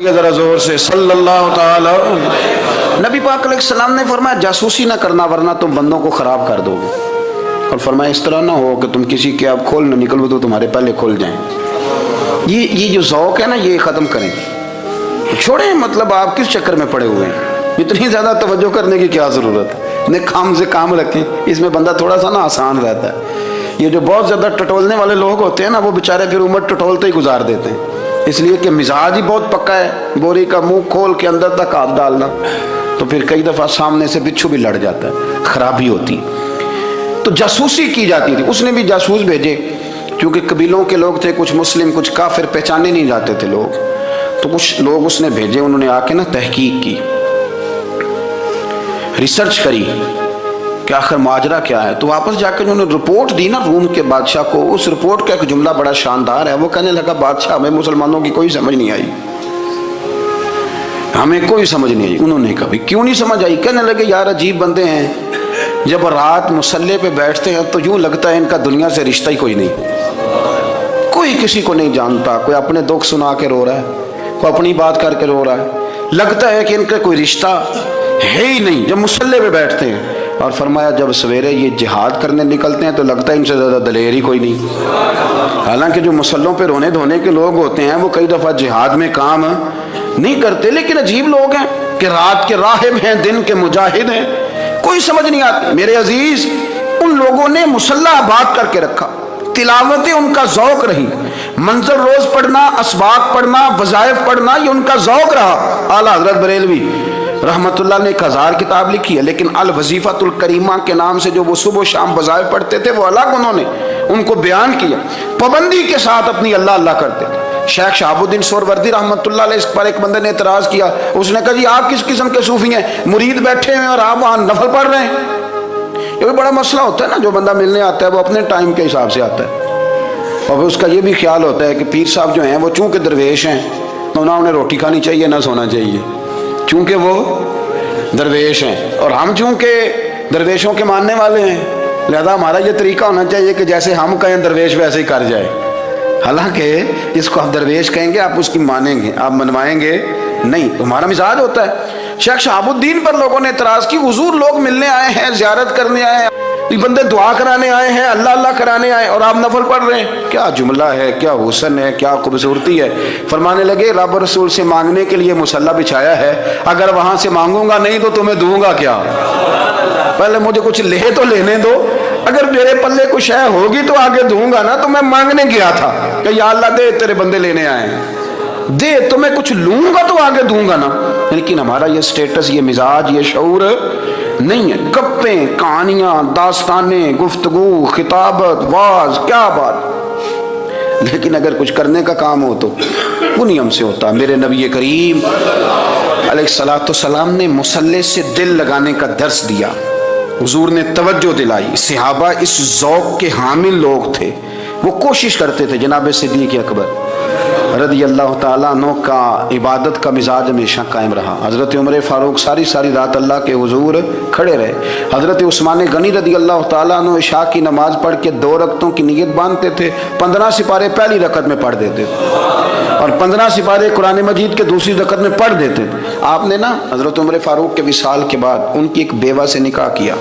ذرا زور سے صلی اللہ تعالی. نبی پاک علیہ السلام نے فرمایا جاسوسی نہ کرنا ورنہ تم بندوں کو خراب کر دو گے. اور فرمایا اس طرح نہ ہو کہ تم کسی کے آپ کھول نہ نکلو تو تمہارے پہلے کھول جائیں. یہ جو ذوق ہے نا یہ ختم کریں، چھوڑیں. مطلب آپ کس چکر میں پڑے ہوئے ہیں؟ اتنی زیادہ توجہ کرنے کی کیا ضرورت ہے؟ اپنے کام سے کام رکھیں. اس میں بندہ تھوڑا سا نا آسان رہتا ہے. یہ جو بہت زیادہ ٹٹولنے والے لوگ ہوتے ہیں نا وہ بیچارے پھر عمر ٹٹولتے ہی گزار دیتے ہیں، اس لیے کہ مزاج ہی بہت پکا ہے. بوری کا منہ کھول کے اندر تک ہاتھ ڈالنا تو پھر کئی دفعہ سامنے سے بچھو بھی لڑ جاتا ہے، خرابی ہوتی. تو جاسوسی کی جاتی تھی. اس نے بھی جاسوس بھیجے کیونکہ قبیلوں کے لوگ تھے، کچھ مسلم کچھ کافر، پہچانے نہیں جاتے تھے لوگ. تو کچھ لوگ اس نے بھیجے، انہوں نے آ کے نا تحقیق کی، ریسرچ کری کہ آخر ماجرا کیا ہے. تو واپس جا کے انہوں نے رپورٹ دی نا روم کے بادشاہ کو. اس رپورٹ کا ایک جملہ بڑا شاندار ہے. وہ کہنے لگا بادشاہ ہمیں مسلمانوں کی کوئی سمجھ نہیں آئی، ہمیں کوئی سمجھ نہیں آئی. انہوں نے کہا کیوں نہیں سمجھ آئی؟ کہنے لگے یار عجیب بندے ہیں، جب رات مصلے پہ بیٹھتے ہیں تو یوں لگتا ہے ان کا دنیا سے رشتہ ہی کوئی نہیں، کوئی کسی کو نہیں جانتا. کوئی اپنے دکھ سنا کے رو رہا ہے، کوئی اپنی بات کر کے رو رہا ہے. لگتا ہے کہ ان کا کوئی رشتہ ہے ہی نہیں جب مصلے پہ بیٹھتے ہیں. اور فرمایا جب سویرے یہ جہاد کرنے نکلتے ہیں تو لگتا ہے ان سے زیادہ دلیر ہی کوئی نہیں. حالانکہ جو مسلوں پہ رونے دھونے کے لوگ ہوتے ہیں وہ کئی دفعہ جہاد میں کام نہیں کرتے، لیکن عجیب لوگ ہیں کہ رات کے راہب ہیں، دن کے مجاہد ہیں، کوئی سمجھ نہیں آتی. میرے عزیز، ان لوگوں نے مسلح آباد کر کے رکھا، تلاوتیں ان کا ذوق رہی، منظر روز پڑھنا، اسباق پڑھنا، وظائف پڑھنا، یہ ان کا ذوق رہا. اعلیٰ حضرت بریلوی رحمت اللہ نے 1000 کتاب لکھی ہے، لیکن الوظیفۃ الکریمہ کے نام سے جو وہ صبح و شام وظائف پڑھتے تھے وہ الگ انہوں نے ان کو بیان کیا. پابندی کے ساتھ اپنی اللہ اللہ کرتے تھے. شیخ شہاب الدین سہروردی رحمت اللہ علیہ، اس پر ایک بندے نے اعتراض کیا. اس نے کہا جی آپ کس قسم کے صوفی ہیں، مرید بیٹھے ہیں اور آپ وہاں نفل پڑھ رہے ہیں؟ یہ بھی بڑا مسئلہ ہوتا ہے نا. جو بندہ ملنے آتا ہے وہ اپنے ٹائم کے حساب سے آتا ہے، اور اس کا یہ بھی خیال ہوتا ہے کہ پیر صاحب جو ہیں وہ چونکہ درویش ہیں تو نہ انہیں روٹی کھانی چاہیے نہ سونا چاہیے، چونکہ وہ درویش ہیں. اور ہم چونکہ درویشوں کے ماننے والے ہیں لہذا ہمارا یہ طریقہ ہونا چاہیے کہ جیسے ہم کہیں درویش ویسے ہی کر جائے. حالانکہ اس کو آپ درویش کہیں گے آپ اس کی مانیں گے، آپ منوائیں گے نہیں. ہمارا مزاج ہوتا ہے. شیخ شہاب الدین پر لوگوں نے اعتراض کی، حضور لوگ ملنے آئے ہیں، زیارت کرنے آئے ہیں، یہ بندے دعا کرانے آئے ہیں، اللہ اللہ کرانے آئے اور آپ نفل پڑھ رہے ہیں. کیا جملہ ہے، کیا حسن ہے، کیا خوبصورتی ہے. فرمانے لگے رب رسول سے مانگنے کے لیے مصلی بچھایا ہے، اگر وہاں سے مانگوں گا نہیں تو تمہیں دوں گا کیا؟ پہلے مجھے کچھ لے تو لینے دو، اگر میرے پلے کچھ ہے ہوگی تو آگے دوں گا نا. تو میں مانگنے گیا تھا کہ یا اللہ دے، تیرے بندے لینے آئے ہیں، دے تو میں کچھ لوں گا تو آگے دوں گا نا. لیکن ہمارا یہ سٹیٹس، یہ مزاج، یہ شعور نہیں ہے. گپیں، کہانیاں، داستانیں، گفتگو، خطابت، واز، کیا بات. لیکن اگر کچھ کرنے کا کام ہو تو انہی ہم سے ہوتا. میرے نبی کریم علیہ الصلوۃ والسلام نے مصلی سے دل لگانے کا درس دیا. حضور نے توجہ دلائی. صحابہ اس ذوق کے حامل لوگ تھے، وہ کوشش کرتے تھے. جناب صدیق اکبر رضی اللہ تعالیٰ عنہ کا عبادت کا مزاج ہمیشہ قائم رہا. حضرت عمر فاروق ساری رات اللہ کے حضور کھڑے رہے. حضرت عثمان غنی رضی اللہ تعالیٰ عنہ عشاء کی نماز پڑھ کے 2 رکعتوں کی نیت باندھتے تھے، 15 سپارے پہلی رکعت میں پڑھ دیتے تھے اور 15 سپارے قرآن مجید کے دوسری رکعت میں پڑھ دیتے تھے. آپ نے نا حضرت عمر فاروق کے وصال کے بعد ان کی ایک بیوہ سے نکاح کیا.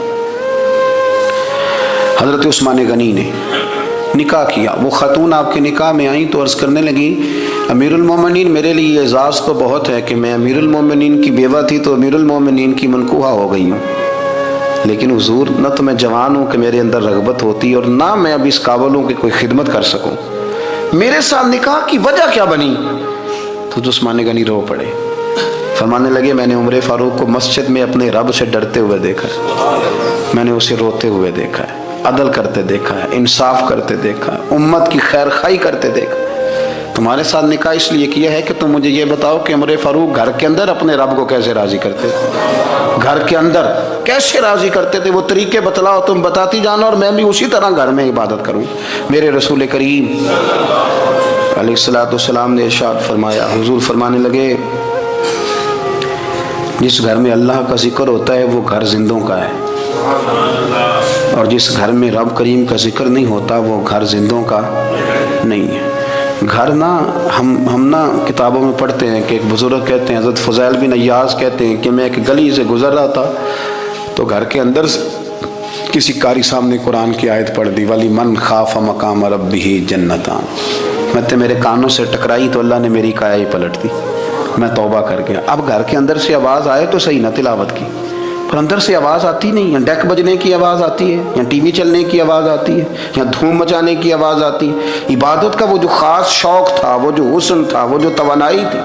حضرت عثمان غنی نے نکاح کیا. وہ خاتون آپ کے نکاح میں آئیں تو عرض کرنے لگی امیر المومنین میرے لیے یہ اعزاز تو بہت ہے کہ میں امیر المومنین کی بیوہ تھی تو امیر المومنین کی منکوحہ ہو گئی ہوں، لیکن حضور نہ تو میں جوان ہوں کہ میرے اندر رغبت ہوتی اور نہ میں اب اس قابل ہوں کہ کوئی خدمت کر سکوں. میرے ساتھ نکاح کی وجہ کیا بنی؟ تو عثمان غنی رو پڑے. فرمانے لگے میں نے عمر فاروق کو مسجد میں اپنے رب سے ڈرتے ہوئے دیکھا ہے، میں نے اسے روتے ہوئے دیکھا ہے، عدل کرتے دیکھا ہے، انصاف کرتے دیکھا ہے، امت کی خیر خواہی کرتے دیکھا. تمہارے ساتھ نکاح اس لیے کیا ہے کہ تم مجھے یہ بتاؤ کہ عمر فاروق گھر کے اندر اپنے رب کو کیسے راضی کرتے تھے، گھر کے اندر کیسے راضی کرتے تھے. وہ طریقے بتلاؤ، تم بتاتی جانا اور میں بھی اسی طرح گھر میں عبادت کروں. میرے رسول کریم علیہ الصلوۃ والسلام نے ارشاد فرمایا. حضور فرمانے لگے جس گھر میں اللہ کا ذکر ہوتا ہے وہ گھر زندوں کا ہے، اور جس گھر میں رب کریم کا ذکر نہیں ہوتا وہ گھر زندوں کا نہیں ہے. گھر نا ہم نا کتابوں میں پڑھتے ہیں کہ ایک بزرگ کہتے ہیں، حضرت فضیل بن ایاز کہتے ہیں کہ میں ایک گلی سے گزر رہا تھا تو گھر کے اندر سے کسی قاری صاحب نے قرآن کی آیت پڑھ دی، ولی من خاف مقام ربہ جنتان، میں تے میرے کانوں سے ٹکرائی تو اللہ نے میری کایا ہی پلٹ دی، میں توبہ کر گیا۔ اب گھر کے اندر سے آواز آئے تو صحیح نہ تلاوت کی، پر اندر سے آواز آتی نہیں، یا ڈیک بجنے کی آواز آتی ہے، یا ٹی وی چلنے کی آواز آتی ہے، یا دھوم مچانے کی آواز آتی ہے۔ عبادت کا وہ جو خاص شوق تھا، وہ جو حسن تھا، وہ جو توانائی تھی،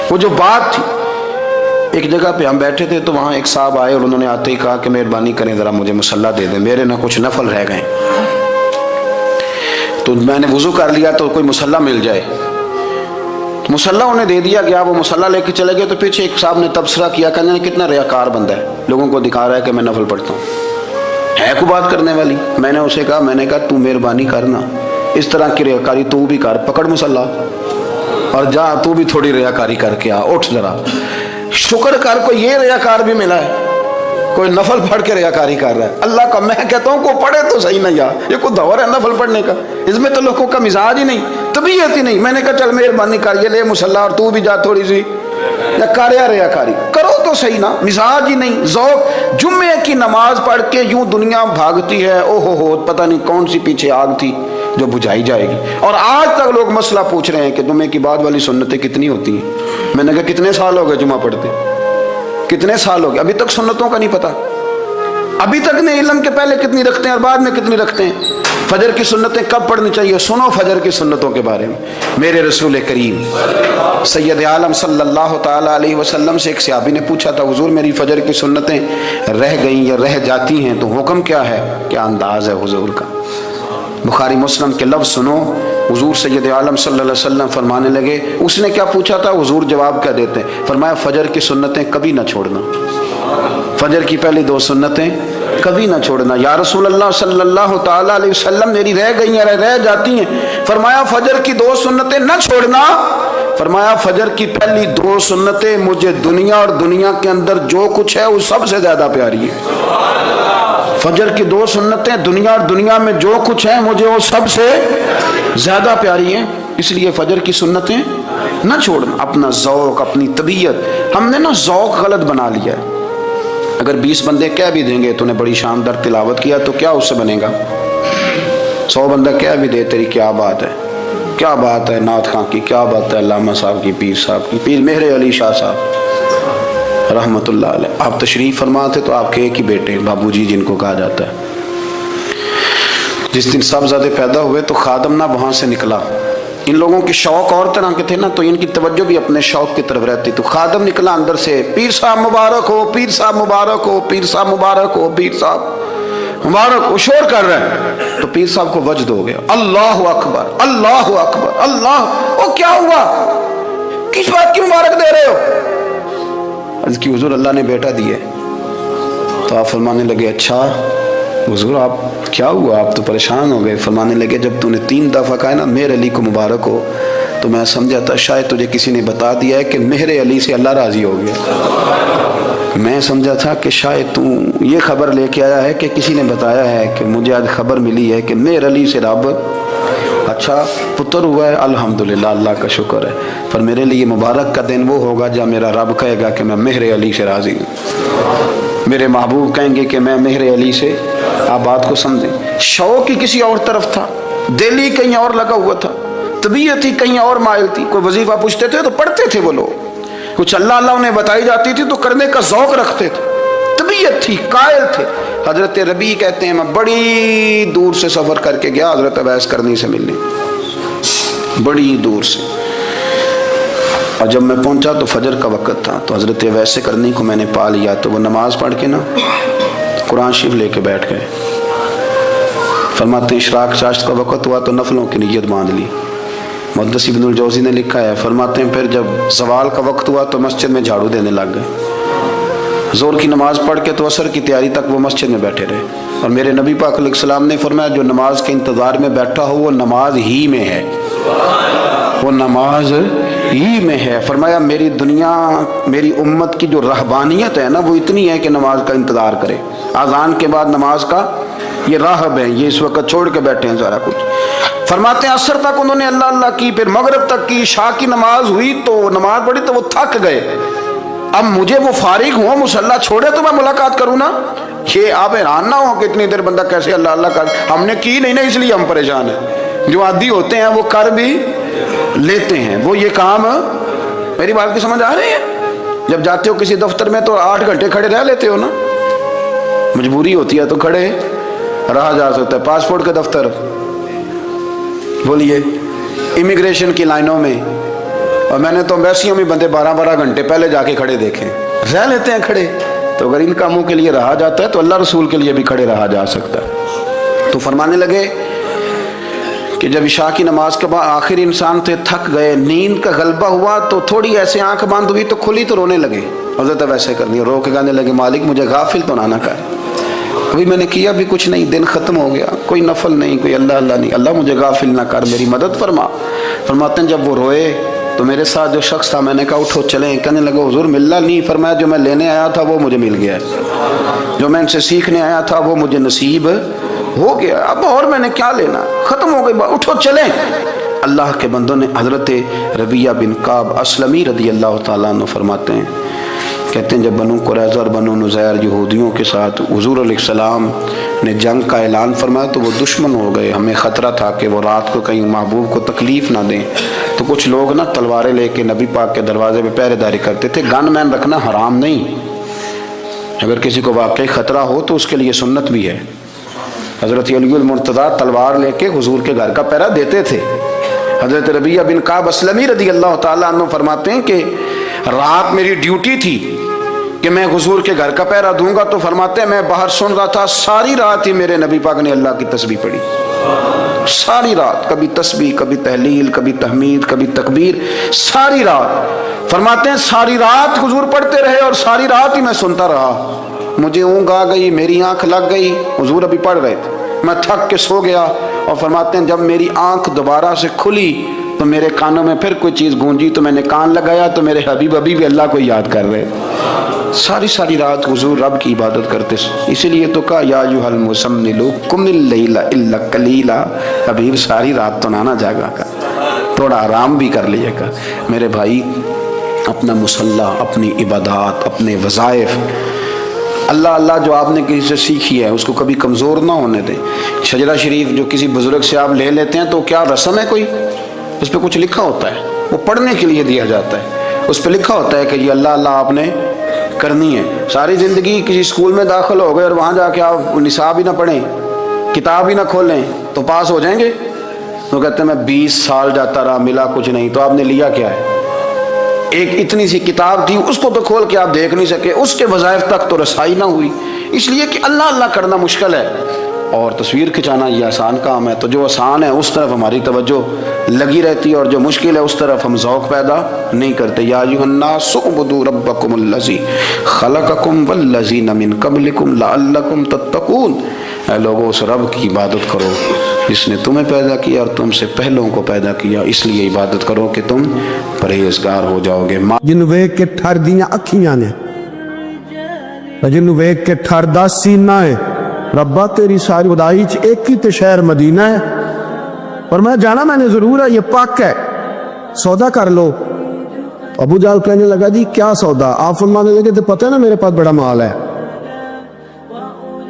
وہ جو بات تھی۔ ایک جگہ پہ ہم بیٹھے تھے تو وہاں ایک صاحب آئے اور انہوں نے آتے ہی کہا کہ مہربانی کریں ذرا مجھے مصلی دے دیں، میرے نہ کچھ نفل رہ گئے۔ تو میں نے وضو کر لیا تو کوئی مصلی مل جائے، مصلی انہیں دے دیا گیا، وہ مصلی لے کے چلے گئے تو پیچھے ایک صاحب نے تبصرہ کیا، کہنے نے کتنا ریاکار بندہ ہے، لوگوں کو دکھا رہا ہے کہ میں نفل پڑھتا ہوں، ہے کو بات کرنے والی۔ میں نے اسے کہا، میں نے کہا تو مہربانی کرنا اس طرح کی ریاکاری تو بھی کر، پکڑ مصلی اور جا تو بھی تھوڑی ریاکاری کر کے آ، اٹھ ذرا، شکر کر کوئی یہ ریاکار بھی ملا ہے، کوئی نفل پڑھ کے ریاکاری کر رہا ہے۔ اللہ کا میں کہتا ہوں کو پڑھے تو صحیح نہ، یار یہ کوئی دور ہے نفل پڑھنے کا، اس میں تو لوگوں کا مزاج ہی نہیں، طبیعت ہی نہیں۔ میں نے کہا چل مہربانی کر یہ لے مصلی اور تو بھی جا تھوڑی سی یا کر یا ریاکاری کرو تو صحیح نا، مزاج ہی نہیں، ذوق۔ جمعے کی نماز پڑھ کے یوں دنیا بھاگتی ہے، او ہو پتہ نہیں کون سی پیچھے آگ تھی جو بجھائی جائے گی، اور آج تک لوگ مسئلہ پوچھ رہے ہیں کہ جمعے کی بعد والی سنتیں کتنی ہوتی ہیں۔ میں نے کہا کتنے سال ہو گئے جمعہ پڑھتے، کتنے سال ہو گئے، ابھی تک سنتوں کا نہیں پتہ، ابھی تک نے علم کے پہلے کتنی رکھتے ہیں اور بعد میں کتنی رکھتے ہیں۔ فجر کی سنتیں کب پڑھنی چاہیے، سنو فجر کی سنتوں کے بارے میں۔ میرے رسول کریم سید عالم صلی اللہ تعالیٰ علیہ وسلم سے ایک صحابی نے پوچھا تھا، حضور میری فجر کی سنتیں رہ گئیں یا رہ جاتی ہیں تو حکم کیا ہے، کیا انداز ہے حضور کا۔ بخاری مسلم کے لفظ سنو، حضور سید عالم صلی اللہ علیہ وسلم فرمانے لگے، اس نے کیا پوچھا تھا، حضور جواب کیا دیتے ہیں، فرمایا فجر کی سنتیں کبھی نہ چھوڑنا، فجر کی پہلی 2 سنتیں کبھی نہ چھوڑنا۔ یا رسول اللہ صلی اللہ تعالیٰ علیہ وسلم میری رہ گئی ہیں، رہ جاتی ہیں، فرمایا فجر کی 2 سنتیں نہ چھوڑنا، فرمایا فجر کی پہلی 2 سنتیں مجھے دنیا اور دنیا کے اندر جو کچھ ہے وہ سب سے زیادہ پیاری ہے۔ فجر کی 2 سنتیں دنیا اور دنیا میں جو کچھ ہے مجھے وہ سب سے زیادہ پیاری ہیں، اس لیے فجر کی سنتیں نہ چھوڑنا۔ اپنا ذوق، اپنی طبیعت، ہم نے نا ذوق غلط بنا لیا ہے۔ اگر 20 بندے کہہ بھی دیں گے تو نے بڑی شاندار تلاوت کیا تو کیا اس سے بنے گا، 100 بندہ کہہ بھی دے تیری کیا بات ہے، کیا بات ہے نعت خاں کی، کیا بات ہے علامہ صاحب کی، پیر صاحب کی، پیر مہر علی شاہ صاحب رحمۃ اللہ علیہ۔ آپ تشریف فرما تھے تو آپ کے ایک ہی بیٹے بابو جی جن کو کہا جاتا ہے، جس دن صاحبزادے پیدا ہوئے تو خادم نہ وہاں سے نکلا، ان لوگوں کے شوق اور طرح کے تھے نا تو ان کی توجہ بھی اپنے شوق کی طرف رہتی، تو خادم نکلا اندر سے، پیر صاحب مبارک ہو، پیر صاحب مبارک ہو، پیر صاحب مبارک ہو، پیر صاحب مبارک ہو، شور کر رہے ہیں۔ تو پیر صاحب کو وجد ہو گیا، اللہ اکبر اللہ اکبر اللہ، او کیا ہوا، کس بات کی مبارک دے رہے ہو؟ عرض کی حضور اللہ نے بیٹا دیے۔ تو آپ فرمانے لگے اچھا حضور آپ کیا ہوا، آپ تو پریشان ہو گئے۔ فرمانے لگے جب تو نے 3 دفعہ کہا نا مہر علی کو مبارک ہو تو میں سمجھا تھا شاید تجھے کسی نے بتا دیا ہے کہ مہر علی سے اللہ راضی ہو گیا، میں سمجھا تھا کہ شاید تو یہ خبر لے کے آیا ہے کہ کسی نے بتایا ہے کہ مجھے آج خبر ملی ہے کہ مہر علی سے رب اچھا پتر ہوا ہے، الحمدللہ اللہ کا شکر ہے، پر میرے لیے مبارک کا دن وہ ہوگا جب میرا رب کہے گا کہ میں مہر علی سے راضی ہوں، میرے محبوب کہیں گے کہ میں مہر علی سے۔ آپ بات کو سمجھیں، شوق ہی کسی اور طرف تھا، دل ہی کہیں اور لگا ہوا تھا، طبیعت ہی کہیں اور مائل تھی۔ کوئی وظیفہ پوچھتے تھے تو پڑھتے تھے وہ لوگ، کچھ اللہ اللہ انہیں بتائی جاتی تھی تو کرنے کا ذوق رکھتے تھے، طبیعت تھی، قائل تھے۔ حضرت ربیع کہتے ہیں میں بڑی دور سے سفر کر کے گیا حضرت اویس کرنی سے ملنے، بڑی دور سے، اور جب میں پہنچا تو فجر کا وقت تھا، تو حضرت اویس کرنی کو میں نے پا لیا، تو وہ نماز پڑھ کے نا قرآن شریف لے کے بیٹھ گئے۔ فرماتے ہیں اشراق چاشت کا وقت ہوا تو نفلوں کی نیت باندھ لی۔ محدث ابن الجوزی نے لکھا ہے، فرماتے ہیں پھر جب زوال کا وقت ہوا تو مسجد میں جھاڑو دینے لگ گئے، زور کی نماز پڑھ کے تو عصر کی تیاری تک وہ مسجد میں بیٹھے رہے، اور میرے نبی پاک علیہ السلام نے فرمایا جو نماز کے انتظار میں بیٹھا ہو وہ نماز ہی میں ہے، وہ نماز ہی میں ہے۔ فرمایا میری دنیا میری امت کی جو رہبانیت ہے نا وہ اتنی ہے کہ نماز کا انتظار کرے، اذان کے بعد نماز کا یہ راہب ہے، یہ اس وقت چھوڑ کے بیٹھے ہیں سارا کچھ۔ فرماتے ہیں عصر تک انہوں نے اللہ اللہ کی، پھر مغرب تک کی، عشاء کی نماز ہوئی تو نماز پڑھی تو وہ تھک گئے، اب مجھے وہ فارغ ہوں مصلی چھوڑے تو میں ملاقات کروں نا. یہ آپ حیران نہ ہو کہ اتنی دیر بندہ کیسے اللہ اللہ کر، ہم نے کی نہیں نا اس لیے ہم پریشان ہیں. جو عادی ہوتے ہیں وہ کر بھی لیتے ہیں، وہ یہ کام. میری بات کی سمجھ آ رہی ہے؟ جب جاتے ہو کسی دفتر میں تو 8 گھنٹے کھڑے رہ لیتے ہو نا، مجبوری ہوتی ہے تو کھڑے رہا جا سکتا ہے. پاسپورٹ کے دفتر بولیے، امیگریشن کی لائنوں میں، اور میں نے تو ایمبیسیوں میں بندے 12 گھنٹے پہلے جا کے کھڑے دیکھے، رہ لیتے ہیں کھڑے. تو اگر ان کاموں کے لیے رہا جاتا ہے تو اللہ رسول کے لیے بھی کھڑے رہا جا سکتا ہے. تو فرمانے لگے کہ جب عشاء کی نماز کے بعد آخر انسان تھے، تھک گئے، نیند کا غلبہ ہوا تو تھوڑی ایسے آنکھ بند ہوئی تو کھلی تو رونے لگے. حضرت ویسے کرنی، رو کے کہنے لگے مالک مجھے غافل تو نہ کر، ابھی میں نے کیا بھی کچھ نہیں، دن ختم ہو گیا، کوئی نفل نہیں، کوئی اللہ اللہ نہیں، اللہ مجھے غافل نہ کر، میری مدد فرما. فرماتے ہیں جب وہ روئے تو میرے ساتھ جو شخص تھا، میں نے کہا اٹھو چلیں. کہنے لگا حضور ملنا نہیں. فرمایا جو میں لینے آیا تھا وہ مجھے مل گیا، جو میں ان سے سیکھنے آیا تھا وہ مجھے نصیب ہو گیا، اب اور میں نے کیا لینا، ختم ہو گئی بات، اٹھو چلیں. اللہ کے بندوں نے حضرت ربیعہ بن کعب اسلمی رضی اللہ تعالیٰ عنہ فرماتے ہیں، کہتے ہیں جب بنو قریظہ اور بنو نذیر یہودیوں کے ساتھ حضور علیہ السلام نے جنگ کا اعلان فرمایا تو وہ دشمن ہو گئے. ہمیں خطرہ تھا کہ وہ رات کو کہیں محبوب کو تکلیف نہ دیں، تو کچھ لوگ نا تلواریں لے کے نبی پاک کے دروازے پہ پہرے داری کرتے تھے. گن مین رکھنا حرام نہیں، اگر کسی کو واقعی خطرہ ہو تو اس کے لیے سنت بھی ہے. حضرت علی المرتضیٰ تلوار لے کے حضور کے گھر کا پہرا دیتے تھے. حضرت ربیعہ بن کعب اسلمی رضی اللہ تعالیٰ عنہ فرماتے ہیں کہ رات میری ڈیوٹی تھی کہ میں حضور کے گھر کا پہرا دوں گا. تو فرماتے ہیں میں باہر سن رہا تھا، ساری رات ہی میرے نبی پاک نے اللہ کی تسبیح پڑھی، ساری رات، کبھی تسبیح، کبھی تحلیل، کبھی تحمید، کبھی تکبیر، ساری رات. فرماتے ہیں ساری رات حضور پڑھتے رہے اور ساری رات ہی میں سنتا رہا. مجھے اونگ آ گئی، میری آنکھ لگ گئی، حضور ابھی پڑھ رہے تھے، میں تھک کے سو گیا. اور فرماتے ہیں جب میری آنکھ دوبارہ سے کھلی تو میرے کانوں میں پھر کوئی چیز گونجی تو میں نے کان لگایا تو میرے حبیب ابھی بھی اللہ کو یاد کر رہے. ساری رات حضور رب کی عبادت کرتے. اسی لیے تو کہا یا ایھا المزمل قم اللیل الا قلیلا، حبیب ساری رات تو نہ جاگا کر، تھوڑا آرام بھی کر لیے گا. میرے بھائی اپنا مصلی، اپنی عبادات، اپنے وظائف، اللہ اللہ جو آپ نے کسی سے سیکھی ہے اس کو کبھی کمزور نہ ہونے دیں. شجرہ شریف جو کسی بزرگ سے آپ لے لیتے ہیں تو کیا رسم ہے کوئی؟ اس پہ کچھ لکھا ہوتا ہے، وہ پڑھنے کے لیے دیا جاتا ہے، اس پہ لکھا ہوتا ہے کہ یہ اللہ اللہ آپ نے کرنی ہے. ساری زندگی کسی اسکول میں داخل ہو گئے اور وہاں جا کے آپ نصاب ہی نہ پڑھیں، کتاب ہی نہ کھولیں تو پاس ہو جائیں گے؟ تو کہتے ہیں میں 20 سال جاتا رہا ملا کچھ نہیں. تو آپ نے لیا کیا ہے؟ ایک اتنی سی کتاب تھی، اس کو تو کھول کے آپ دیکھ نہیں سکے، اس کے وظائف تک تو رسائی نہ ہوئی. اس لیے کہ اللہ اللہ کرنا مشکل ہے اور تصویر کھنچانا یہ آسان کام ہے. تو جو آسان ہے اس طرف ہماری توجہ لگی رہتی ہے اور جو مشکل ہے اس طرف ہم ذوق پیدا نہیں کرتے. یا ایھا الناس اعبدوا ربکم الذی خلقکم والذین من قبلکم لعلکم تتقون. اے لوگو اس رب کی عبادت کرو جس نے تمہیں پیدا کیا اور تم سے پہلوں کو پیدا کیا، اس لیے عبادت کرو کہ تم پرہیزگار ہو جاؤ گے. جنوں ویکھ کے ٹھر دیاں اکھیاں نے، جنوں ویکھ کے ٹھر دا سینہ ہے. ربا تیری ساری خدائی چ ایک ہی تے شہر مدینہ ہے، اور میں جانا میں نے ضرور ہے، یہ پاک ہے، سودا کر لو. ابو جہل کہنے لگا جی کیا سودا؟ آپ فرمانے لگے تو پتہ ہے نا میرے پاس بڑا مال ہے،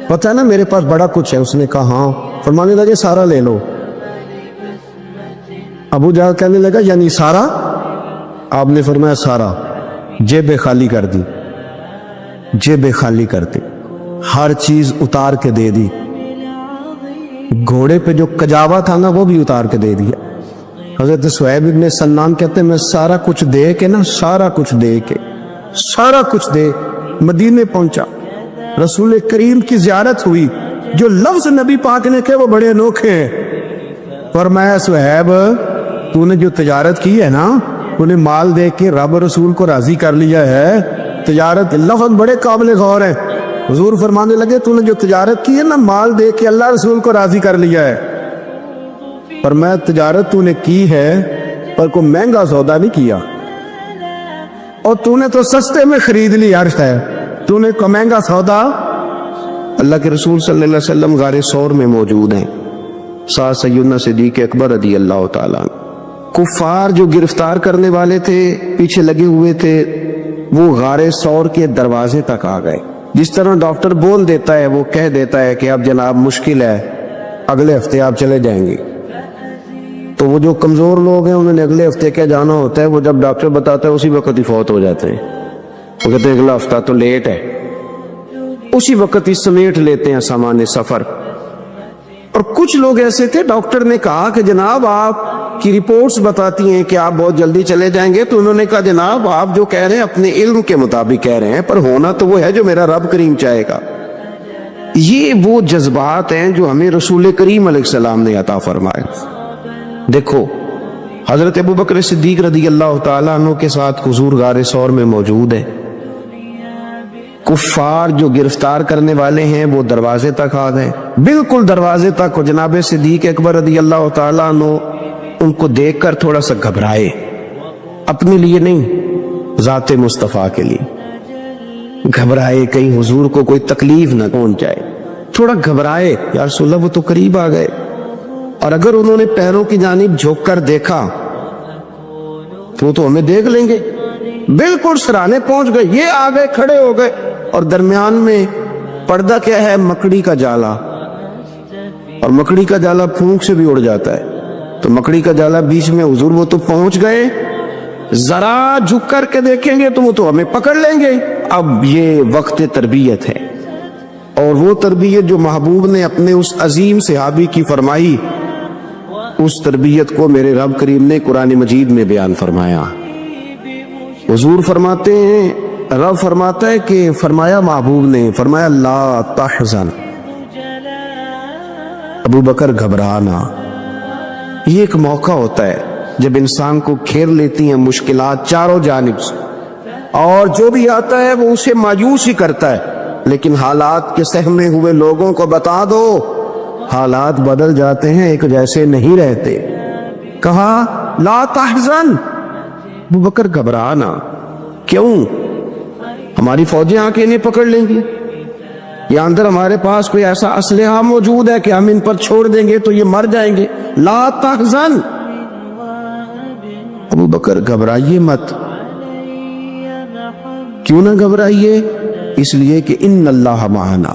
پتہ ہے نا میرے پاس بڑا کچھ ہے. اس نے کہا ہاں. فرمانے لگے سارا لے لو. ابو جہل کہنے لگا یعنی سارا؟ آپ نے فرمایا سارا. جیبیں خالی کر دی، جیبیں خالی کر دی، ہر چیز اتار کے دے دی. گھوڑے پہ جو کجاوا تھا نا وہ بھی اتار کے دے دیا. حضرت صہیب ابن سنان کہتے ہیں میں سارا کچھ دے کے نا، سارا کچھ دے کے، سارا کچھ دے مدینے پہنچا. رسول کریم کی زیارت ہوئی. جو لفظ نبی پاک نے کہے وہ بڑے انوکھے ہیں. فرمایا صہیب تو نے جو تجارت کی ہے نا، تو نے مال دے کے رب رسول کو راضی کر لیا ہے. تجارت لفظ بڑے قابل غور ہیں. حضور فرمانے لگے تو نے جو تجارت کی ہے نا، مال دے کے اللہ رسول کو راضی کر لیا ہے. پر میں تجارت تو نے کی ہے پر کوئی مہنگا سودا نہیں کیا، اور تو نے تو سستے میں خرید لی. عرش ہے تو نے کوئی مہنگا سودا. اللہ کے رسول صلی اللہ علیہ وسلم غار ثور میں موجود ہیں. ساتھ سیدنا صدیق اکبر رضی اللہ تعالیٰ عنہ۔ کفار جو گرفتار کرنے والے تھے، پیچھے لگے ہوئے تھے، وہ غار ثور کے دروازے تک آ گئے۔ جس طرح ڈاکٹر بول دیتا ہے، وہ کہہ دیتا ہے کہ اب جناب مشکل ہے، اگلے ہفتے آپ چلے جائیں گے، تو وہ جو کمزور لوگ ہیں انہوں نے اگلے ہفتے کیا جانا ہوتا ہے، وہ جب ڈاکٹر بتاتا ہے اسی وقت ہی فوت ہو جاتے ہیں۔ وہ کہتے ہیں اگلا ہفتہ تو لیٹ ہے، اسی وقت ہی سمیٹ لیتے ہیں سامان سفر۔ اور کچھ لوگ ایسے تھے، ڈاکٹر نے کہا کہ جناب آپ کی رپورٹس بتاتی ہیں کہ آپ بہت جلدی چلے جائیں گے، تو انہوں نے کہا جناب آپ جو کہہ رہے ہیں اپنے علم کے مطابق کہہ رہے ہیں، پر ہونا تو وہ ہے جو میرا رب کریم چاہے گا۔ یہ وہ جذبات ہیں جو ہمیں رسول کریم علیہ السلام نے عطا فرمائے۔ دیکھو حضرت ابوبکر صدیق رضی اللہ تعالیٰ عنہ کے ساتھ حضور غار ثور میں موجود ہے۔ کفار جو گرفتار کرنے والے ہیں وہ دروازے تک آ گئے، بالکل دروازے تک، اور جناب صدیق اکبر رضی اللہ تعالیٰ عنہ ان کو دیکھ کر تھوڑا سا گھبرائے، اپنے لیے نہیں، ذات مصطفیٰ کے لیے گھبرائے، کہیں حضور کو کوئی تکلیف نہ پہنچائے، تھوڑا گھبرائے۔ یا رسول اللہ وہ تو قریب آ گئے، اور اگر انہوں نے پیروں کی جانب جھک کر دیکھا تو وہ تو ہمیں دیکھ لیں گے۔ بالکل سرانے پہنچ گئے، یہ آ گئے، کھڑے ہو گئے، اور درمیان میں پردہ کیا ہے؟ مکڑی کا جالا، اور مکڑی کا جالا پھونک سے بھی اڑ جاتا ہے، تو مکڑی کا جالا بیچ میں، حضور وہ تو پہنچ گئے، ذرا جھک کر کے دیکھیں گے تو وہ تو ہمیں پکڑ لیں گے۔ اب یہ وقت تربیت ہے، اور وہ تربیت جو محبوب نے اپنے اس عظیم صحابی کی فرمائی، اس تربیت کو میرے رب کریم نے قرآن مجید میں بیان فرمایا۔ حضور فرماتے ہیں، رب فرماتا ہے کہ فرمایا محبوب نے، فرمایا لا تحزن، ابو بکر گھبرانا۔ یہ ایک موقع ہوتا ہے جب انسان کو گھیر لیتی ہیں مشکلات چاروں جانب سے، اور جو بھی آتا ہے وہ اسے مایوس ہی کرتا ہے، لیکن حالات کے سہمے ہوئے لوگوں کو بتا دو حالات بدل جاتے ہیں، ایک جیسے نہیں رہتے۔ کہا لا تحزن، ابو بکر گھبرانا، کیوں؟ ہماری فوجیں آ کے انہیں پکڑ لیں گی، یا اندر ہمارے پاس کوئی ایسا اسلحہ موجود ہے کہ ہم ان پر چھوڑ دیں گے تو یہ مر جائیں گے۔ لا تحزن، ابو بکر گھبرائیے مت۔ کیوں نہ گھبرائیے؟ اس لیے کہ ان اللہ معنا،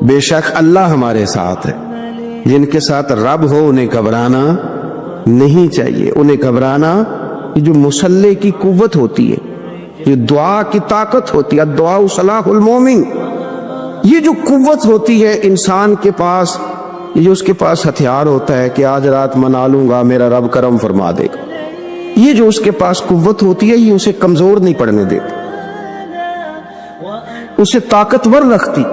بے شک اللہ ہمارے ساتھ ہے۔ جن کے ساتھ رب ہو انہیں گھبرانا نہیں چاہیے۔ انہیں گھبرانا، یہ جو مسلح کی قوت ہوتی ہے، یہ دعا کی طاقت ہوتی ہے، دعا صلاح المومن، یہ جو قوت ہوتی ہے انسان کے پاس، یہ جو اس کے پاس ہتھیار ہوتا ہے کہ آج رات منا لوں گا میرا رب کرم فرما دے گا، یہ جو اس کے پاس قوت ہوتی ہے یہ اسے کمزور نہیں پڑنے دیتی، اسے طاقتور رکھتی۔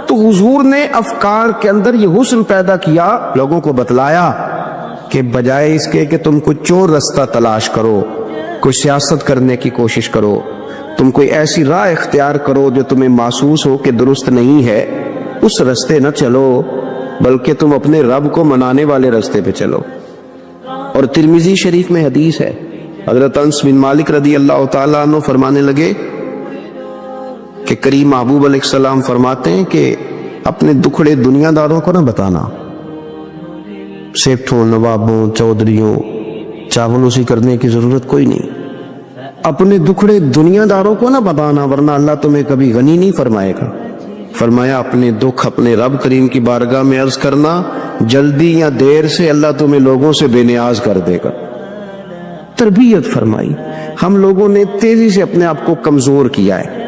تو حضور نے افکار کے اندر یہ حسن پیدا کیا، لوگوں کو بتلایا کہ بجائے اس کے کہ تم کوئی چور رستہ تلاش کرو، کوئی سیاست کرنے کی کوشش کرو، تم کوئی ایسی راہ اختیار کرو جو تمہیں محسوس ہو کہ درست نہیں ہے، اس رستے نہ چلو، بلکہ تم اپنے رب کو منانے والے رستے پہ چلو۔ اور ترمذی شریف میں حدیث ہے، حضرت انس بن مالک رضی اللہ تعالیٰ عنہ فرمانے لگے کہ کریم محبوب علیہ السلام فرماتے ہیں کہ اپنے دکھڑے دنیا داروں کو نہ بتانا، سیٹھوں، نوابوں، چودھریوں، چاولوسی کرنے کی ضرورت کوئی نہیں، اپنے دکھڑے دنیا داروں کو نہ بتانا ورنہ اللہ تمہیں کبھی غنی نہیں فرمائے گا۔ فرمایا اپنے دکھ اپنے رب کریم کی بارگاہ میں عرض کرنا، جلدی یا دیر سے اللہ تمہیں لوگوں سے بے نیاز کر دے گا۔ تربیت فرمائی۔ ہم لوگوں نے تیزی سے اپنے آپ کو کمزور کیا ہے،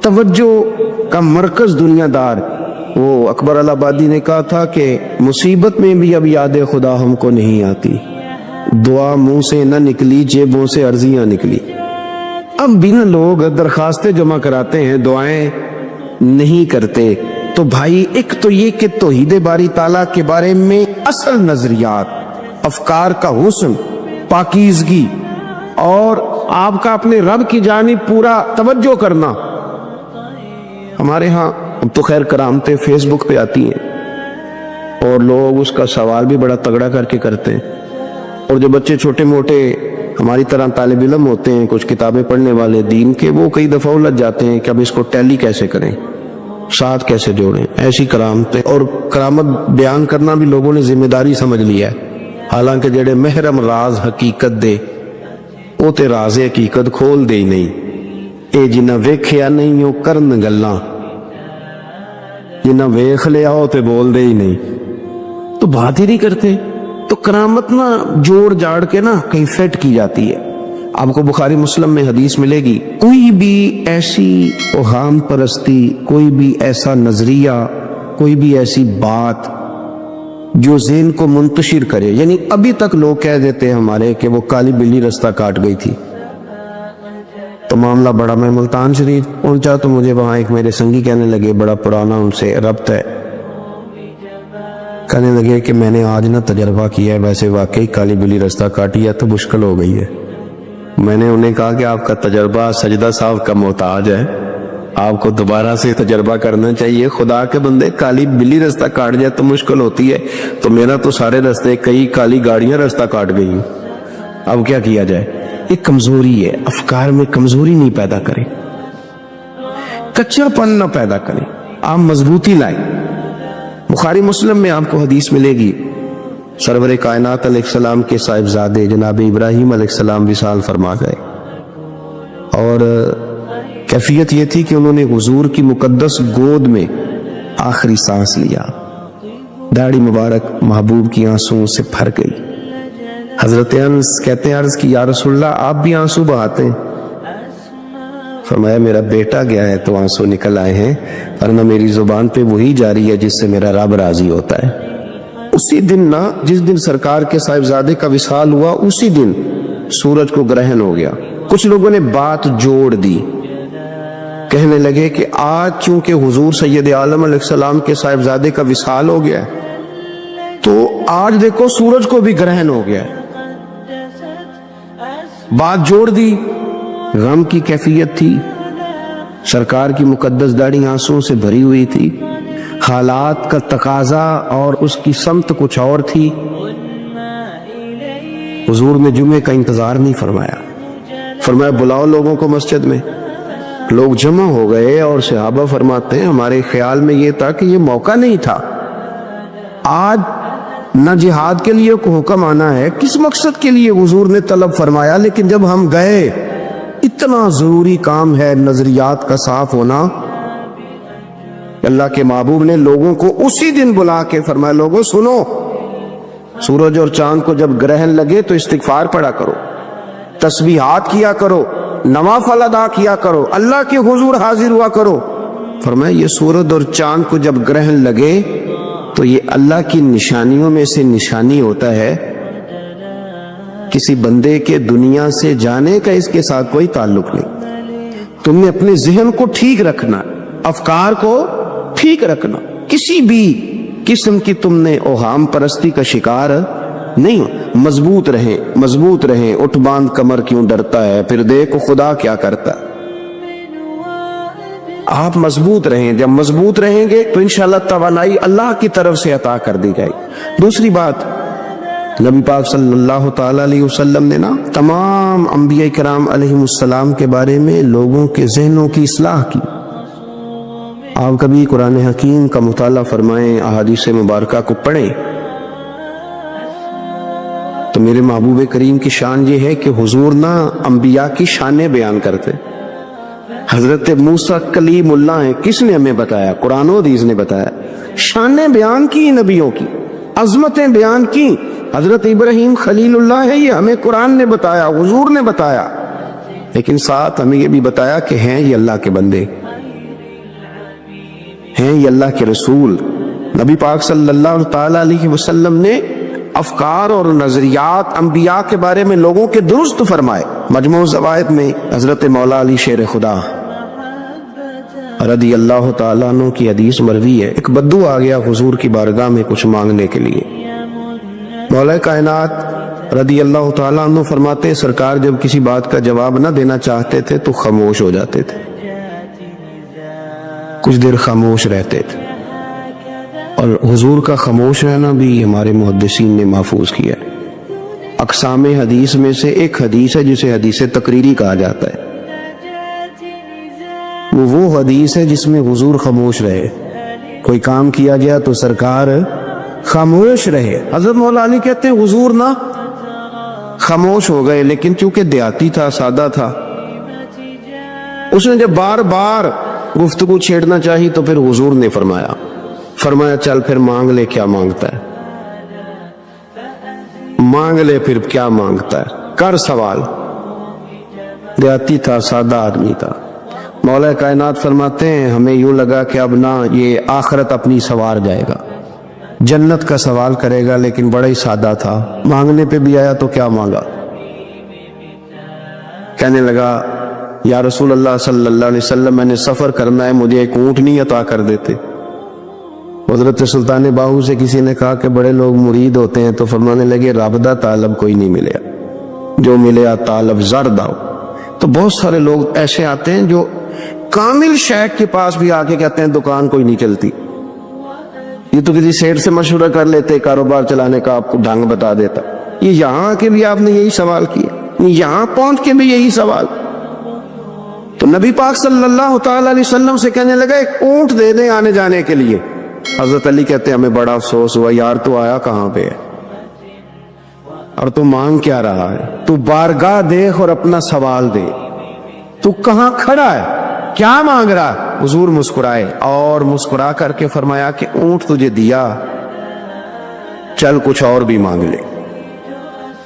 توجہ کا مرکز دنیا دار۔ وہ اکبر الہآبادی نے کہا تھا کہ مصیبت میں بھی اب یاد خدا ہم کو نہیں آتی، دعا منہ سے نہ نکلی جیبوں سے عرضیاں نکلی۔ اب بھی نہ لوگ درخواستیں جمع کراتے ہیں، دعائیں نہیں کرتے۔ تو بھائی ایک تو یہ کہ توحید باری تعالیٰ کے بارے میں اصل نظریات، افکار کا حسن، پاکیزگی، اور آپ کا اپنے رب کی جانب پورا توجہ کرنا۔ ہمارے ہاں اب تو خیر کرامتیں فیس بک پہ آتی ہیں اور لوگ اس کا سوال بھی بڑا تگڑا کر کے کرتے ہیں، اور جو بچے چھوٹے موٹے ہماری طرح طالب علم ہوتے ہیں، کچھ کتابیں پڑھنے والے دین کے، وہ کئی دفعہ الجھ جاتے ہیں کہ اب اس کو ٹیلی کیسے کریں، ساتھ کیسے جوڑیں، ایسی کرامتیں، اور کرامت بیان کرنا بھی لوگوں نے ذمہ داری سمجھ لیا ہے، حالانکہ جڑے محرم راز حقیقت دے وہ تے راز حقیقت کھول دے ہی نہیں، اے جنہ ویکھیا نہیں وہ کرن گلاں، جنہ ویکھ لیا ہو تے بول دے ہی نہیں، تو بات ہی نہیں کرتے۔ تو کرامت نا جوڑ جاڑ کے نا کہیں فٹ کی جاتی ہے۔ آپ کو بخاری مسلم میں حدیث ملے گی، کوئی بھی ایسی اوہام پرستی، کوئی بھی ایسا نظریہ، کوئی بھی ایسی بات جو ذہن کو منتشر کرے، یعنی ابھی تک لوگ کہہ دیتے ہیں ہمارے کہ وہ کالی بلی رستہ کاٹ گئی تھی، تو معاملہ بڑا، میں ملتان شریف پہنچا تو مجھے وہاں ایک میرے سنگی کہنے لگے، بڑا پرانا ان سے ربط ہے، کہنے لگے کہ میں نے آج نہ تجربہ کیا ہے، ویسے واقعی کالی بلی رستہ کاٹی ہے تو مشکل ہو گئی ہے۔ میں نے انہیں کہا کہ آپ کا تجربہ سجدہ صاحب کا محتاج ہے، آپ کو دوبارہ سے تجربہ کرنا چاہیے، خدا کے بندے کالی بلی رستہ کاٹ جائے تو مشکل ہوتی ہے، تو میرا تو سارے رستے، کئی کالی گاڑیاں رستہ کاٹ گئی ہیں، اب کیا کیا جائے؟ ایک کمزوری ہے، افکار میں کمزوری نہیں پیدا کریں، کچا پن نہ پیدا کریں، آپ مضبوطی لائیں۔ بخاری مسلم میں آپ کو حدیث ملے گی، سرور کائنات علیہ السلام کے صاحبزادے جناب ابراہیم علیہ السلام وصال فرما گئے، اور کیفیت یہ تھی کہ انہوں نے حضور کی مقدس گود میں آخری سانس لیا، داڑھی مبارک محبوب کی آنسوؤں سے بھر گئی۔ حضرت انس کہتے ہیں عرض کی یا رسول اللہ آپ بھی آنسو بہاتے ہیں؟ فرمایا میرا بیٹا گیا ہے تو آنسو نکل آئے ہیں، ورنہ میری زبان پہ وہی جاری ہے جس سے میرا رب راضی ہوتا ہے۔ اسی دن نا، جس دن سرکار کے صاحبزادے کا وصال ہوا، اسی دن سورج کو گرہن ہو گیا۔ کچھ لوگوں نے بات جوڑ دی، کہنے لگے کہ آج چونکہ حضور سید عالم علیہ السلام کے صاحبزادے کا وصال ہو گیا ہے تو آج دیکھو سورج کو بھی گرہن ہو گیا ہے۔ بات جوڑ دی، غم کی کیفیت تھی، سرکار کی مقدس داڑھی آنسوں سے بھری ہوئی تھی، حالات کا تقاضا اور اس کی سمت کچھ اور تھی۔ حضور نے جمعے کا انتظار نہیں فرمایا، فرمایا بلاؤ لوگوں کو مسجد میں۔ لوگ جمع ہو گئے اور صحابہ فرماتے ہیں ہمارے خیال میں یہ تھا کہ یہ موقع نہیں تھا، آج نہ جہاد کے لیے کو حکم آنا ہے، کس مقصد کے لیے حضور نے طلب فرمایا، لیکن جب ہم گئے اتنا ضروری کام ہے نظریات کا صاف ہونا، اللہ کے محبوب نے لوگوں کو اسی دن بلا کے فرمایا لوگوں سنو، سورج اور چاند کو جب گرہن لگے تو استغفار پڑھا کرو، تسبیحات کیا کرو، نوافل ادا کیا کرو، اللہ کے حضور حاضر ہوا کرو۔ فرمایا یہ سورج اور چاند کو جب گرہن لگے تو یہ اللہ کی نشانیوں میں سے نشانی ہوتا ہے، کسی بندے کے دنیا سے جانے کا اس کے ساتھ کوئی تعلق نہیں۔ تم نے اپنے ذہن کو ٹھیک رکھنا، افکار کو ٹھیک رکھنا، کسی بھی قسم کی تم نے اوہام پرستی کا شکار نہیں ہو، مضبوط رہیں، مضبوط رہیں، اٹھ باندھ کمر کیوں ڈرتا ہے، پھر دیکھو خدا کیا کرتا ہے۔ آپ مضبوط رہیں، جب مضبوط رہیں گے تو انشاءاللہ توانائی اللہ کی طرف سے عطا کر دی جائے گی۔ دوسری بات، نبی پاک صلی اللہ تعالی علیہ وسلم نے نا تمام انبیاء کرام علیہم السلام کے بارے میں لوگوں کے ذہنوں کی اصلاح کی۔ آپ کبھی قرآن حکیم کا مطالعہ فرمائیں، احادیث مبارکہ کو پڑھیں تو میرے محبوب کریم کی شان یہ ہے کہ حضور نا انبیاء کی شانیں بیان کرتے۔ حضرت موسیٰ کلیم اللہ ہیں، کس نے ہمیں بتایا؟ قرآن و حدیث نے بتایا، شانیں بیان کی نبیوں کی، عظمتیں بیان کی۔ حضرت ابراہیم خلیل اللہ ہے، یہ ہمیں قرآن نے بتایا، حضور نے بتایا، لیکن ساتھ ہمیں یہ بھی بتایا کہ ہیں یہ اللہ کے بندے، ہیں یہ اللہ کے رسول۔ نبی پاک صلی اللہ تعالی علیہ وسلم نے افکار اور نظریات انبیاء کے بارے میں لوگوں کے درست فرمائے۔ مجموع الزوائد میں حضرت مولا علی شیر خدا رضی اللہ تعالیٰ عنہ کی حدیث مروی ہے، ایک بدو آ گیا حضور کی بارگاہ میں کچھ مانگنے کے لیے۔ مولا کائنات رضی اللہ تعالیٰ عنہ فرماتے ہیں سرکار جب کسی بات کا جواب نہ دینا چاہتے تھے تو خاموش ہو جاتے تھے، کچھ دیر خاموش رہتے تھے، اور حضور کا خاموش رہنا بھی ہمارے محدثین نے محفوظ کیا ہے۔ اقسام حدیث میں سے ایک حدیث ہے جسے حدیث تقریری کہا جاتا ہے۔ وہ حدیث ہے جس میں حضور خاموش رہے، کوئی کام کیا گیا تو سرکار خاموش رہے۔ حضرت مولا علی کہتے ہیں حضور نہ خاموش ہو گئے، لیکن چونکہ دیہاتی تھا، سادہ تھا، اس نے جب بار بار گفتگو چھیڑنا چاہی تو پھر حضور نے فرمایا چل پھر مانگ لے کیا مانگتا ہے، مانگ لے پھر کیا مانگتا ہے، کر سوال۔ دیہاتی تھا، سادہ آدمی تھا۔ مولا کائنات فرماتے ہیں ہمیں یوں لگا کہ اب نہ یہ آخرت اپنی سوار جائے گا، جنت کا سوال کرے گا، لیکن بڑا ہی سادہ تھا۔ مانگنے پہ بھی آیا تو کیا مانگا؟ کہنے لگا یا رسول اللہ صلی اللہ علیہ وسلم میں نے سفر کرنا ہے، مجھے ایک اونٹنی عطا کر دیتے۔ حضرت سلطان باہو سے کسی نے کہا کہ بڑے لوگ مرید ہوتے ہیں، تو فرمانے لگے رابدہ طالب کوئی نہیں ملیا، جو ملیا طالب زرد آؤ۔ تو بہت سارے لوگ ایسے آتے ہیں جو کامل شیخ کے پاس بھی آ کے کہتے ہیں دکان کوئی نہیں چلتی، یہ تو کسی سیٹ سے مشورہ کر لیتے، کاروبار چلانے کا آپ کو ڈھنگ بتا دیتا۔ یہ یہاں آ کے بھی آپ نے یہی سوال کیا، یہاں پہنچ کے بھی یہی سوال۔ تو نبی پاک صلی اللہ تعالی علیہ وسلم سے کہنے لگا ایک اونٹ دے دیں آنے جانے کے لیے۔ حضرت علی کہتے ہیں ہمیں بڑا افسوس ہوا، یار تو آیا کہاں پہ ہے اور تو مانگ کیا رہا ہے؟ تو بارگاہ دیکھ اور اپنا سوال دے، تو کہاں کھڑا ہے، کیا مانگ رہا ہے؟ حضور مسکرائے اور مسکرا کر کے فرمایا کہ اونٹ تجھے دیا، چل کچھ اور بھی مانگ لے۔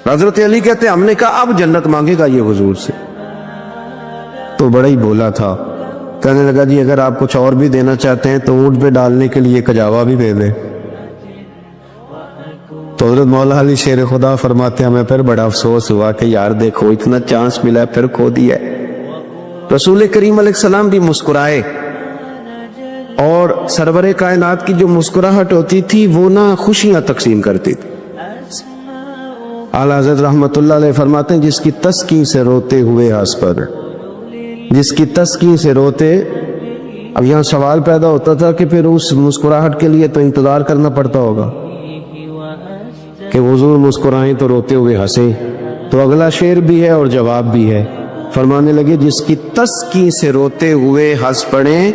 حضرت علی کہتے ہیں ہم نے کہا اب جنت مانگے گا یہ حضور سے؟ تو بڑا ہی بولا تھا، کہنے لگا جی اگر آپ کچھ اور بھی دینا چاہتے ہیں تو اونٹ پہ ڈالنے کے لیے کجاوا بھی دے دیں۔ تو حضرت مولا علی شیر خدا فرماتے ہیں ہمیں پھر بڑا افسوس ہوا کہ یار دیکھو اتنا چانس ملا ہے پھر کھو دیا ہے۔ رسول کریم علیہ السلام بھی مسکرائے، اور سرور کائنات کی جو مسکراہٹ ہوتی تھی وہ نہ خوشیاں تقسیم کرتی تھی۔ اعلیٰ حضرت رحمت اللہ علیہ فرماتے ہیں جس کی تسکین سے روتے ہوئے ہنس پڑے، جس کی تسکین سے روتے۔ اب یہاں سوال پیدا ہوتا تھا کہ پھر اس مسکراہٹ کے لیے تو انتظار کرنا پڑتا ہوگا کہ حضور مسکرائیں تو روتے ہوئے ہنسیں، تو اگلا شعر بھی ہے اور جواب بھی ہے۔ فرمانے لگے جس کی تسکین سے روتے ہوئے ہنس پڑیں،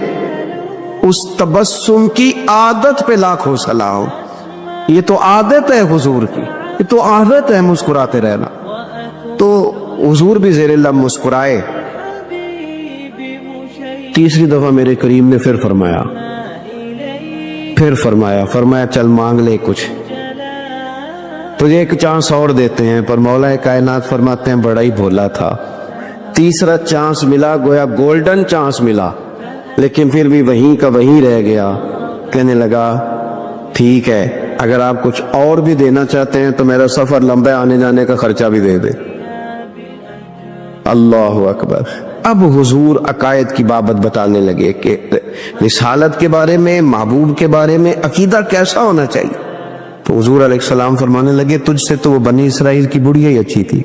اس تبسم کی عادت پہ لاکھوں سلام۔ یہ تو عادت ہے حضور کی، یہ تو عادت ہے مسکراتے رہنا۔ تو حضور بھی زیر لب مسکرائے۔ تیسری دفعہ میرے کریم نے پھر فرمایا چل مانگ لے کچھ، تجھے ایک چانس اور دیتے ہیں۔ پر مولا کائنات فرماتے ہیں بڑا ہی بھولا تھا، تیسرا چانس ملا، گویا گولڈن چانس ملا، لیکن پھر بھی وہیں کا وہیں رہ گیا۔ کہنے لگا ٹھیک ہے اگر آپ کچھ اور بھی دینا چاہتے ہیں تو میرا سفر لمبا ہے، آنے جانے کا خرچہ بھی دے دے۔ اللہ اکبر۔ اب حضور عقائد کی بابت بتانے لگے کہ رسالت کے بارے میں، محبوب کے بارے میں عقیدہ کیسا ہونا چاہیے۔ تو حضور علیہ السلام فرمانے لگے تجھ سے تو وہ بنی اسرائیل کی بڑھیا ہی اچھی تھی۔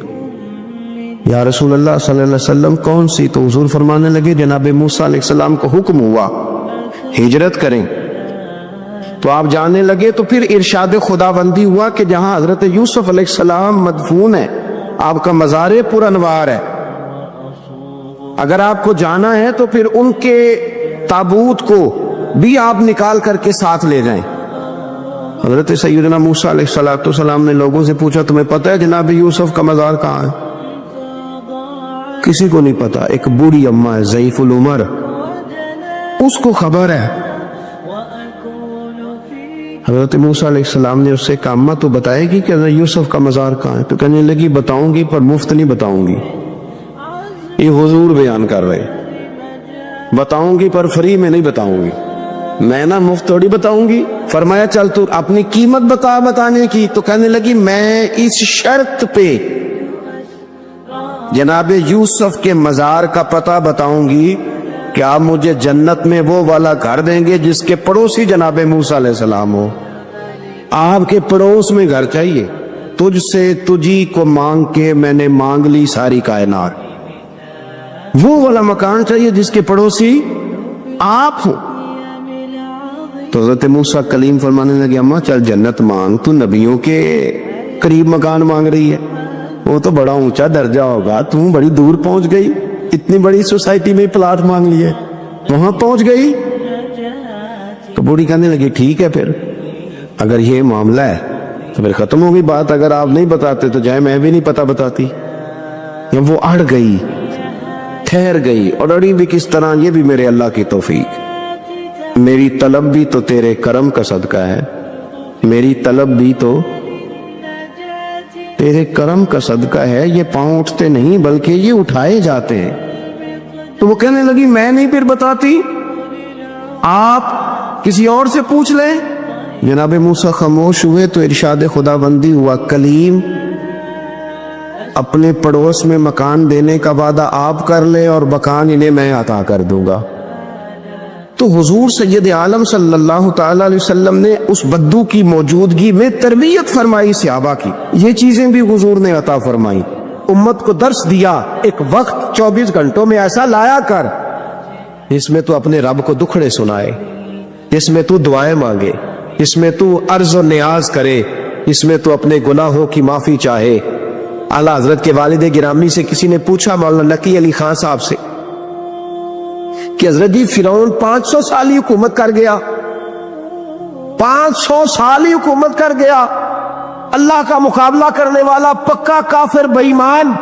یا رسول اللہ صلی اللہ علیہ وسلم کون سی؟ تو حضور فرمانے لگے جناب موسیٰ علیہ السلام کو حکم ہوا ہجرت کریں، تو آپ جانے لگے، تو پھر ارشاد خداوندی ہوا کہ جہاں حضرت یوسف علیہ السلام مدفون ہے، آپ کا مزار پر انوار ہے، اگر آپ کو جانا ہے تو پھر ان کے تابوت کو بھی آپ نکال کر کے ساتھ لے جائیں۔ حضرت سیدنا موسیٰ علیہ السلام نے لوگوں سے پوچھا تمہیں پتہ ہے جناب یوسف کا مزار کہاں ہے؟ کسی کو نہیں پتا۔ ایک بوڑھی اماں ہے ضعیف العمر، اس کو خبر ہے۔ حضرت موسیٰ علیہ السلام نے اس سے کہا اماں تو بتائے گی کہ حضرت یوسف کا مزار کہاں ہے؟ تو کہنے لگی بتاؤں گی پر مفت نہیں بتاؤں گی۔ یہ حضور بیان کر رہے، بتاؤں گی پر فری میں نہیں بتاؤں گی، میں نہ مفت تھوڑی بتاؤں گی۔ فرمایا چل تو اپنی قیمت بتا بتانے کی۔ تو کہنے لگی میں اس شرط پہ جناب یوسف کے مزار کا پتہ بتاؤں گی کہ آپ مجھے جنت میں وہ والا گھر دیں گے جس کے پڑوسی جناب موسیٰ علیہ السلام ہو۔ آپ کے پڑوس میں گھر چاہیے، تجھ سے تجھی کو مانگ کے میں نے مانگ لی ساری کائنات، وہ والا مکان چاہیے جس کے پڑوسی آپ ہو۔ تو حضرت موسیٰ کلیم فرمانے لگے اماں چل جنت مانگ، تو نبیوں کے قریب مکان مانگ رہی ہے، وہ تو بڑا اونچا درجہ ہوگا، تم بڑی دور پہنچ گئی، اتنی بڑی سوسائٹی میں پلاٹ مانگ لیے۔ وہاں پہنچ گئی تو بوڑھی کہنے لگی ٹھیک ہے پھر اگر یہ معاملہ ہے تو پھر ختم ہو گئی بات، اگر آپ نہیں بتاتے تو جائے میں بھی نہیں پتہ بتاتی۔ یا وہ اڑ گئی، ٹھہر گئی، اور اڑی بھی کس طرح، یہ بھی میرے اللہ کی توفیق، میری طلب بھی تو تیرے کرم کا صدقہ ہے، میری طلب بھی تو تیرے کرم کا صدقہ ہے، یہ پاؤں اٹھتے نہیں بلکہ یہ اٹھائے جاتے ہیں۔ تو وہ کہنے لگی میں نہیں پھر بتاتی، آپ کسی اور سے پوچھ لیں۔ جناب موسیٰ خاموش ہوئے تو ارشاد خدا بندی ہوا، کلیم اپنے پڑوس میں مکان دینے کا وعدہ آپ کر لیں اور مکان انہیں میں عطا کر دوں گا۔ تو حضور سید عالم صلی اللہ تعالی علیہ وسلم نے اس بدو کی موجودگی میں تربیت فرمائی صحابہ کی، یہ چیزیں بھی حضور نے عطا فرمائی، امت کو درس دیا، ایک وقت 24 گھنٹوں میں ایسا لایا کر جس میں تو اپنے رب کو دکھڑے سنائے، جس میں تو دعائیں مانگے، جس میں تو عرض و نیاز کرے، جس میں تو اپنے گناہوں کی معافی چاہے۔ اعلیٰ حضرت کے والد گرامی سے کسی نے پوچھا، مولانا نقی علی خان صاحب سے، کہ حضرت جی فرعون 500 سال ہی حکومت کر گیا، 500 سال ہی حکومت کر گیا، اللہ کا مقابلہ کرنے والا پکا کافر بے ایمان۔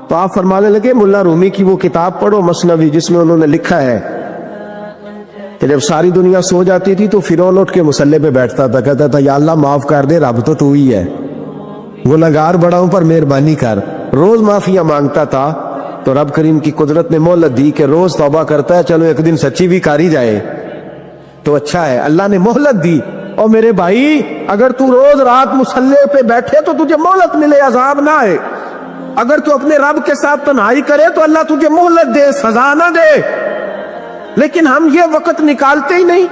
تو آپ فرمانے لگے ملا رومی کی وہ کتاب پڑھو مثنوی، جس میں انہوں نے لکھا ہے کہ جب ساری دنیا سو جاتی تھی تو فرعون اٹھ کے مصلے پہ بیٹھتا تھا، کہتا تھا یا اللہ معاف کر دے، رب تو ہی ہے، گنہگار بڑاؤں پر مہربانی کر۔ روز معافیاں مانگتا تھا تو رب کریم کی قدرت نے مہلت دی کہ روز توبہ کرتا ہے، چلو ایک دن سچی بھی کاری جائے تو اچھا ہے، اللہ نے مہلت دی۔ اور میرے بھائی اگر تو روز رات مصلے پہ بیٹھے تو تجھے مہلت ملے، عذاب نہ آئے۔ اگر تو اپنے رب کے ساتھ تنہائی کرے تو اللہ تجھے مہلت دے، سزا نہ دے۔ لیکن ہم یہ وقت نکالتے ہی نہیں،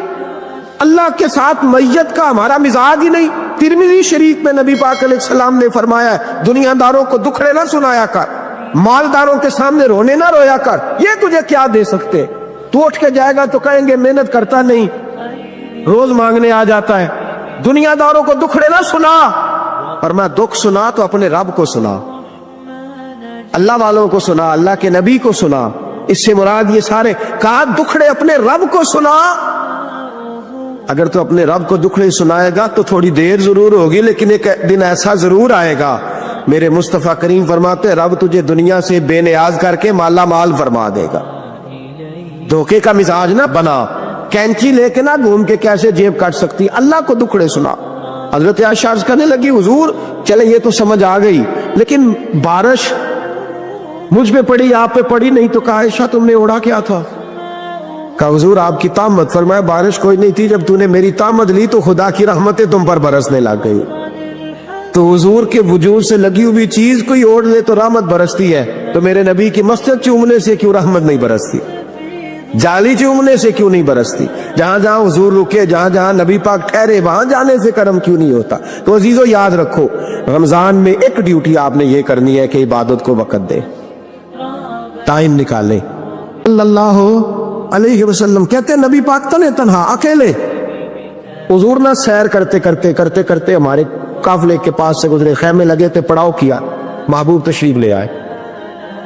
اللہ کے ساتھ میت کا ہمارا مزاج ہی نہیں۔ ترمذی شریف میں نبی پاک علیہ السلام نے فرمایا دنیا داروں کو دکھڑے نہ سنایا کر، مالداروں کے سامنے رونے نہ رویا کر، یہ تجھے کیا دے سکتے۔ تو اٹھ کے جائے گا تو کہیں گے محنت کرتا نہیں، روز مانگنے آ جاتا ہے۔ دنیا داروں کو دکھڑے نہ سنا، اور میں دکھ سنا تو اپنے رب کو سنا، اللہ والوں کو سنا، اللہ کے نبی کو سنا۔ اس سے مراد یہ سارے کہا دکھڑے اپنے رب کو سنا۔ اگر تو اپنے رب کو دکھڑے سنائے گا تو تھوڑی دیر ضرور ہوگی، لیکن ایک دن ایسا ضرور آئے گا، میرے مصطفیٰ کریم فرماتے ہیں رب تجھے دنیا سے بے نیاز کر کے مالا مال فرما دے گا۔ دھوکے کا مزاج نہ بنا، کینچی لے کے نہ گھوم کے کیسے جیب کاٹ سکتی، اللہ کو دکھڑے سنا۔ حضرت عائشہ عرض کرنے لگی حضور چلے یہ تو سمجھ آ گئی، لیکن بارش مجھ پہ پڑی آپ پہ پڑی نہیں، تو کہا عائشہ تم نے اوڑا کیا تھا؟ کہا حضور آپ کی طامت، فرمایا بارش کوئی نہیں تھی، جب تو نے میری طامت لی تو خدا کی رحمتیں تم پر برسنے لگ گئی۔ تو حضور کے وجود سے لگی ہوئی چیز کوئی اوڑھ لے تو رحمت برستی ہے، تو میرے نبی کی مسجد چومنے سے کیوں رحمت نہیں برستی؟ جالی چومنے سے کیوں نہیں برستی؟ جہاں جہاں حضور رکے، جہاں جہاں نبی پاک ٹھہرے، وہاں جانے سے کرم کیوں نہیں ہوتا؟ تو عزیزو یاد رکھو، رمضان میں ایک ڈیوٹی آپ نے یہ کرنی ہے کہ عبادت کو وقت دے، ٹائم نکالے۔ صلی اللہ علیہ وسلم کہتے ہیں نبی پاک تنہا اکیلے حضور نہ سیر کرتے کرتے کرتے کرتے ہمارے قافلے کے پاس سے گزرے، خیمے لگے تھے، پڑاؤ کیا، محبوب تشریف لے آئے۔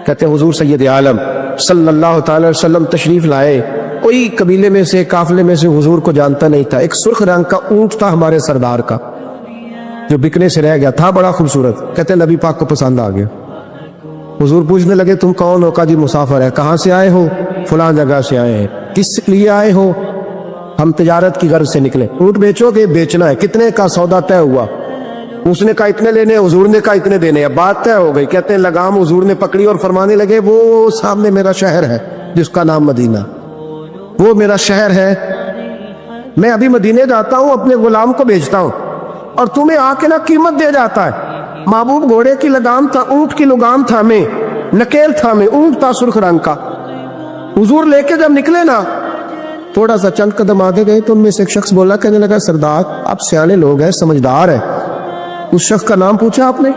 کہتے ہیں حضور سید عالم صلی اللہ تعالی وسلم تشریف لائے، کوئی قبیلے میں سے قافلے میں سے حضور کو جانتا نہیں تھا۔ ایک سرخ رنگ کا اونٹ تھا ہمارے سردار کا جو بکنے سے رہ گیا تھا، بڑا خوبصورت۔ کہتے ہیں نبی پاک کو پسند آ گیا۔ حضور پوچھنے لگے تم کون ہو؟ کہا جی مسافر ہے۔ کہاں سے آئے ہو؟ فلاں جگہ سے آئے ہیں۔ کس لیے آئے ہو؟ ہم تجارت کی غرض سے نکلے۔ اونٹ بیچو گے؟ بیچنا ہے۔ کتنے کا سودا طے ہوا؟ اس نے کہا اتنے لینے، حضور نے کہا اتنے دینے ہیں، بات طے ہو گئی۔ کہتے ہیں لگام حضور نے پکڑی اور فرمانے لگے وہ سامنے میرا شہر ہے جس کا نام مدینہ، وہ میرا شہر ہے، میں ابھی مدینے جاتا ہوں، اپنے غلام کو بیچتا ہوں اور تمہیں آ کے نہ قیمت دے جاتا ہے۔ محبوب گھوڑے کی لگام تھا، اونٹ کی لگام تھا میں، نکیل تھا میں، اونٹ تھا سرخ رنگ کا۔ حضور لے کے جب نکلے نا، تھوڑا سا چند قدم آگے گئے تو ان میں سے ایک شخص بولا، کہنے لگا سردار آپ سیانے لوگ ہیں، سمجھدار ہیں، اس شخص کا نام پوچھا آپ نے؟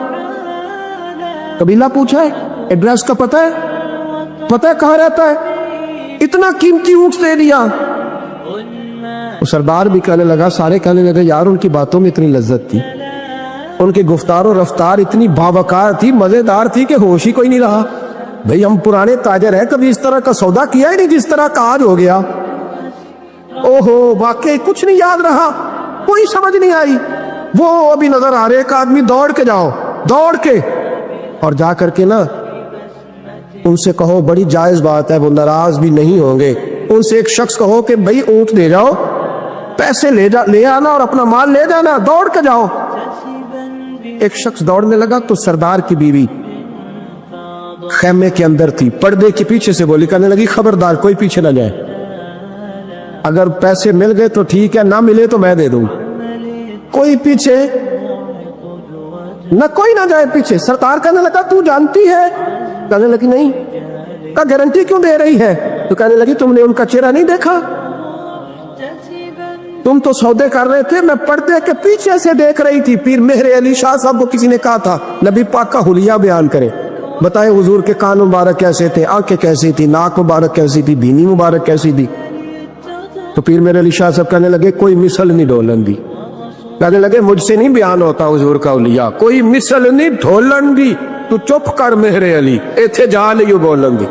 قبیلہ پوچھا ہے؟ ایڈریس کا پتہ ہے؟ پتہ ہے کہاں رہتا ہے؟ اتنا قیمتی اونٹ دے دیا۔ وہ سردار بھی کہنے لگا، سارے کہنے لگے یار ان کی باتوں میں اتنی لذت تھی، ان کی گفتار و رفتار اتنی باوقار تھی، مزیدار تھی کہ ہوش ہی کوئی نہیں رہا۔ بھئی ہم پرانے تاجر ہیں, کبھی اس طرح کا سودا کیا ہی نہیں جس طرح کا آج ہو گیا. اوہو واقعی کچھ نہیں یاد رہا, کوئی سمجھ نہیں آئی. وہ ابھی نظر آ رہے ایک آدمی, دوڑ کے جاؤ, دوڑ کے, اور جا کر کے نا ان سے کہو, بڑی جائز بات ہے, وہ ناراض بھی نہیں ہوں گے. ان سے ایک شخص کہو کہ بھئی اونٹ دے جاؤ, پیسے لے آنا اور اپنا مال لے جانا, دوڑ کے جاؤ. ایک شخص دوڑنے لگا تو سردار کی بیوی خیمے کے اندر تھی, پردے کے پیچھے سے بولی, کہنے لگی خبردار کوئی پیچھے نہ جائے, اگر پیسے مل گئے تو ٹھیک ہے, نہ ملے تو میں دے دوں, کوئی پیچھے نہ, کوئی نہ جائے پیچھے. سردار کہنے لگا تو جانتی ہے؟ کہنے لگی نہیں. کا گارنٹی کیوں دے رہی ہے؟ تو کہنے لگی تم نے ان کا چہرہ نہیں دیکھا, تم تو سودے کر رہے تھے, میں پردے کے پیچھے سے دیکھ رہی تھی. پیر مہر علی شاہ صاحب کو کسی نے کہا تھا نبی پاک کا حلیہ بیان کرے, بتائے حضور کے کان مبارک کیسے تھے, آنکھیں کیسی تھی, ناک مبارک کیسی تھی, بینی مبارک کیسی تھی. تو پیر مہر علی شاہ صاحب کہنے لگے کوئی مثل نہیں ڈھولن دی. کہنے لگے مجھ سے نہیں بیان ہوتا حضور کا حلیہ, کوئی مثل نہیں ڈھولن دی, تو چپ کر مہر علی, ایتھے جا لیو بولن دی,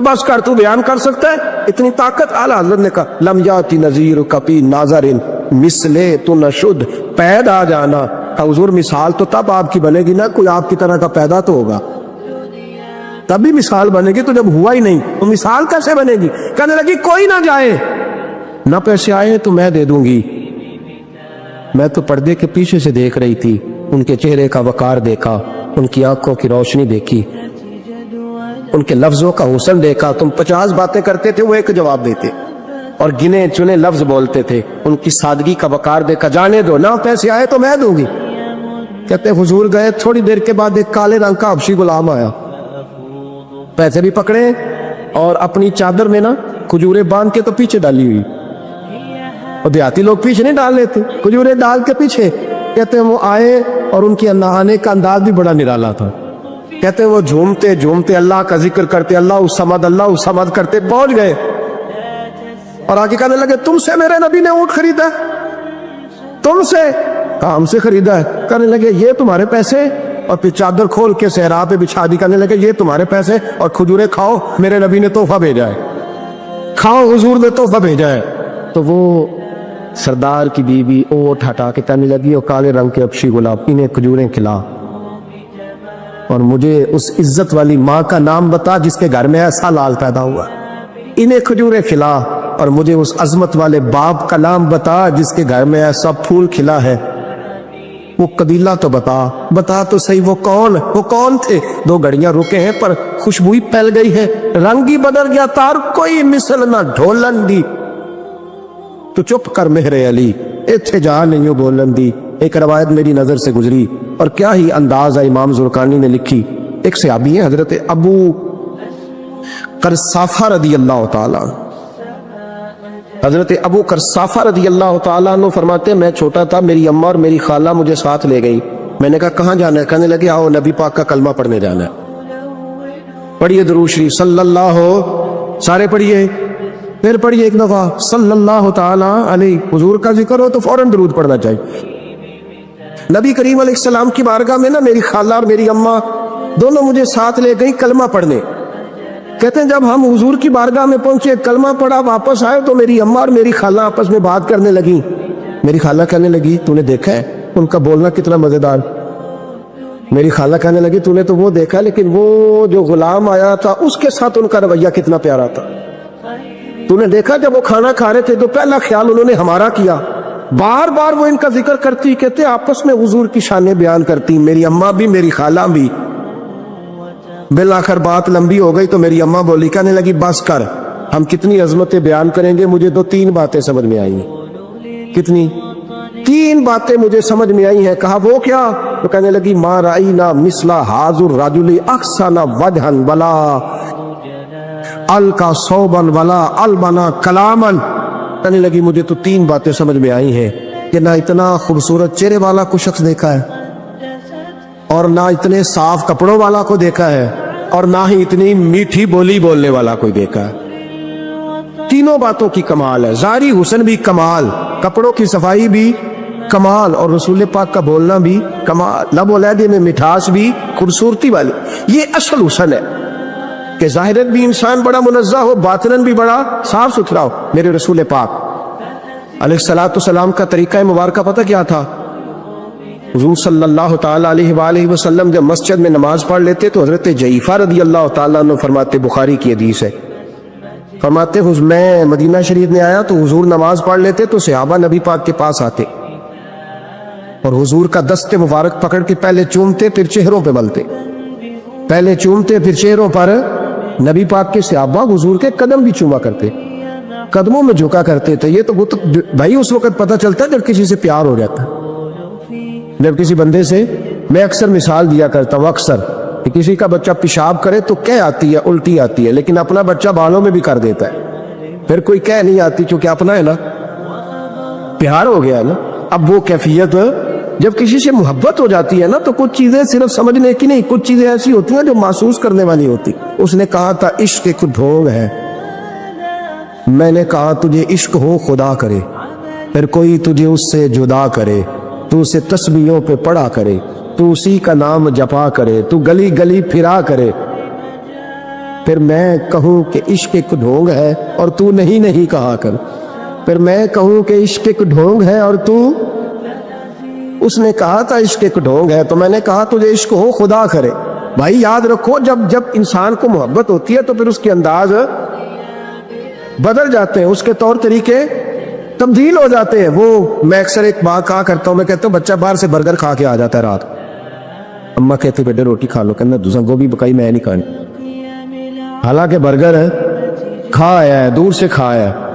بس کر, تو بیان کر سکتا ہے اتنی طاقت. اعلیٰ حضرت نے کہا لم یاتی نذیر کپی ناظرن مثلے تو نشد, پید آ جانا. حضور مثال تو تب آپ کی بنے گی نا, کوئی آپ کی طرح کا پیدا تو ہوگا, تبھی مثال بنے گی, تو جب ہوا ہی نہیں تو مثال کیسے بنے گی. کہنے لگی کوئی نہ جائے, نہ پیسے آئے تو میں دے دوں گی. میں تو پردے کے پیچھے سے دیکھ رہی تھی, ان کے چہرے کا وقار دیکھا, ان کی آنکھوں کی روشنی دیکھی, ان کے لفظوں کا حسن دیکھا. تم 50 باتیں کرتے تھے, وہ ایک جواب دیتے, اور گنے چنے لفظ بولتے تھے. ان کی سادگی کا وقار دیکھا. جانے دو, نہ پیسے آئے تو میں دوں گی. کہتے حضور گئے, تھوڑی دیر کے بعد ایک کالے رنگ کا حبشی غلام آیا, پیسے بھی پکڑے اور اپنی چادر میں نا کھجورے باندھ کے تو پیچھے ڈالی ہوئی. اور دیہاتی لوگ پیچھے نہیں ڈال لیتے, کھجورے ڈال کے پیچھے. کہتے وہ آئے اور ان کے نہانے کا انداز بھی بڑا نرالا تھا. کہتے وہ جھومتے جھومتے اللہ کا ذکر کرتے, اللہ الصمد کرتے پہنچ گئے, اور آگے کہنے لگے تم سے میرے نبی نے اونٹ خریدا, تم سے؟ کہا ہم سے خریدا ہے. کہنے لگے یہ تمہارے پیسے, اور پھر چادر کھول کے صحرا پہ بچھا دی. کہنے لگے یہ تمہارے پیسے, اور کھجورے کھاؤ, میرے نبی نے تحفہ بھیجا ہے, کھاؤ, حضور نے تحفہ بھیجا ہے. تو وہ سردار کی بیوی اوٹ ہٹا کے کہنے لگی, اور کالے رنگ کے حبشی غلام, انہیں کھجوریں کھلا, اور مجھے اس عزت والی ماں کا نام بتا جس کے گھر میں ایسا لال پیدا ہوا. انہیں کھجوریں کھلا, اور مجھے اس عظمت والے باپ کا نام بتا جس کے گھر میں ایسا پھول کھلا ہے. وہ قبیلہ تو بتا تو صحیح, وہ کون تھے. 2 گھڑیاں رکے ہیں, پر خوشبوئی پھیل گئی ہے, رنگ ہی بدل گیا, تار کوئی مثل نہ ڈھولن دی. تو چپ کر مہر علی, ایتھے جا نہیں بولن دی. ایک روایت میری نظر سے گزری, اور کیا ہی انداز ہے امام زرقانی نے لکھی. ایک صحابی ہیں حضرت ابو قرصافہ رضی اللہ تعالیٰ, حضرت ابو قرصافہ رضی اللہ تعالیٰ عنہ فرماتے میں چھوٹا تھا, میری اماں اور میری خالہ مجھے ساتھ لے گئی. میں نے کہا کہاں جانا ہے؟ کہنے لگے آؤ نبی پاک کا کلمہ پڑھنے جانا ہے. پڑھیے درود شریف صلی اللہ, سارے پڑھیے, پھر پڑھیے ایک دفعہ صلی اللہ تعالیٰ علیہ. حضور کا ذکر ہو تو فوراً درود پڑھنا چاہیے. نبی کریم علیہ السلام کی بارگاہ میں نا میری خالہ اور میری اماں دونوں مجھے ساتھ لے گئی کلمہ پڑھنے. کہتے ہیں جب ہم حضور کی بارگاہ میں پہنچے, کلمہ پڑھا, واپس آئے تو میری اماں اور میری خالہ آپس میں بات کرنے لگی. میری خالہ کہنے لگی تو نے دیکھا ہے ان کا بولنا کتنا مزیدار. میری خالہ کہنے لگی تو نے تو وہ دیکھا, لیکن وہ جو غلام آیا تھا اس کے ساتھ ان کا رویہ کتنا پیارا تھا. تو نے دیکھا جب وہ کھانا کھا رہے تھے تو پہلا خیال انہوں نے ہمارا کیا. بار بار وہ ان کا ذکر کرتی, کہتے آپس میں حضور کی شانیں بیان کرتی, میری اماں بھی میری خالہ بھی. بالآخر بات لمبی ہو گئی تو میری اماں بولی, کہنے لگی بس کر, ہم کتنی عظمتیں بیان کریں گے, مجھے تو 3 باتیں سمجھ میں آئی ہیں. کتنی؟ 3 باتیں مجھے سمجھ میں آئی ہیں. کہا وہ کیا؟ تو کہنے لگی ما رأینا مثل حاضر الرجل احسن وجہا ولا القا صوبا ولا البنا کلاما. کہنے لگی مجھے تو 3 باتیں سمجھ میں آئی ہیں کہ نہ اتنا خوبصورت چہرے والا کو شخص دیکھا ہے, اور نہ اتنے صاف کپڑوں والا کو دیکھا ہے, اور نہ ہی اتنی میٹھی بولی بولنے والا کوئی دیکھا ہے. تینوں باتوں کی کمال ہے, ظاہری حسن بھی کمال, کپڑوں کی صفائی بھی کمال، اور رسول پاک کا بولنا بھی کمال، لب و لہجے میں مٹھاس بھی خوبصورتی والی. یہ اصل حسن ہے کہ ظاہراً بھی انسان بڑا منزہ ہو، باطناً بھی بڑا صاف ستھرا ہو. میرے رسول پاک علیہ الصلوۃ والسلام کا طریقہ مبارکہ پتہ کیا تھا؟ حضور صلی اللہ تعالیٰ علیہ وآلہ وسلم جب مسجد میں نماز پڑھ لیتے تو حضرت جعفہ رضی اللہ تعالیٰ عنہ فرماتے، بخاری کی حدیث ہے، فرماتے میں مدینہ شریف میں آیا تو حضور نماز پڑھ لیتے تو صحابہ نبی پاک کے پاس آتے اور حضور کا دست مبارک پکڑ کے پہلے چومتے پھر چہروں پہ ملتے، پہلے چومتے پھر چہروں پر. نبی پاک کے صحابہ حضور کے قدم بھی چوما کرتے، قدموں میں جھکا کرتے تھے. یہ تو بھائی اس وقت پتہ چلتا ہے جب کسی سے پیار ہو جاتا ہے. جب کسی بندے سے، میں اکثر مثال دیا کرتا ہوں، اکثر کہ کسی کا بچہ پیشاب کرے تو کہہ آتی ہے، الٹی آتی ہے، لیکن اپنا بچہ بالوں میں بھی کر دیتا ہے، پھر کوئی کہہ نہیں آتی چونکہ اپنا ہے نا، پیار ہو گیا ہے نا. اب وہ کیفیت جب کسی سے محبت ہو جاتی ہے نا تو کچھ چیزیں صرف سمجھنے کی نہیں، کچھ چیزیں ایسی ہوتی ہیں جو محسوس کرنے والی ہوتی. اس نے کہا تھا عشق ایک ڈھونگ ہے، میں نے کہا تجھے عشق ہو خدا کرے، پھر کوئی تجھے اس سے جدا کرے، تو اسے تسبیحوں پہ پڑھا کرے، تو اسی کا نام جپا کرے، تو گلی گلی پھرا کرے، پھر میں کہوں کہ عشق ایک ڈھونگ ہے اور تو نہیں نہیں کہا کر، پھر میں کہوں کہ عشق ایک ڈھونگ ہے اور تو. اس نے کہا تھا عشق ایک ڈھونگ ہے تو میں نے کہا تجھے عشق ہو خدا کرے. بھائی یاد رکھو جب انسان کو محبت ہوتی ہے تو پھر اس کے انداز بدل جاتے ہیں، اس کے طور طریقے تبدیل ہو جاتے ہیں. وہ میں اکثر ایک بات کہا کرتا ہوں، میں کہتا ہوں بچہ باہر سے برگر کھا کے آ جاتا ہے رات، اماں کہتی بیٹے روٹی کھا لو، کہنا دوسرا گوبھی پکائی میں نہیں کھانی، حالانکہ برگر کھا آیا ہے، دور سے کھا آیا ہے.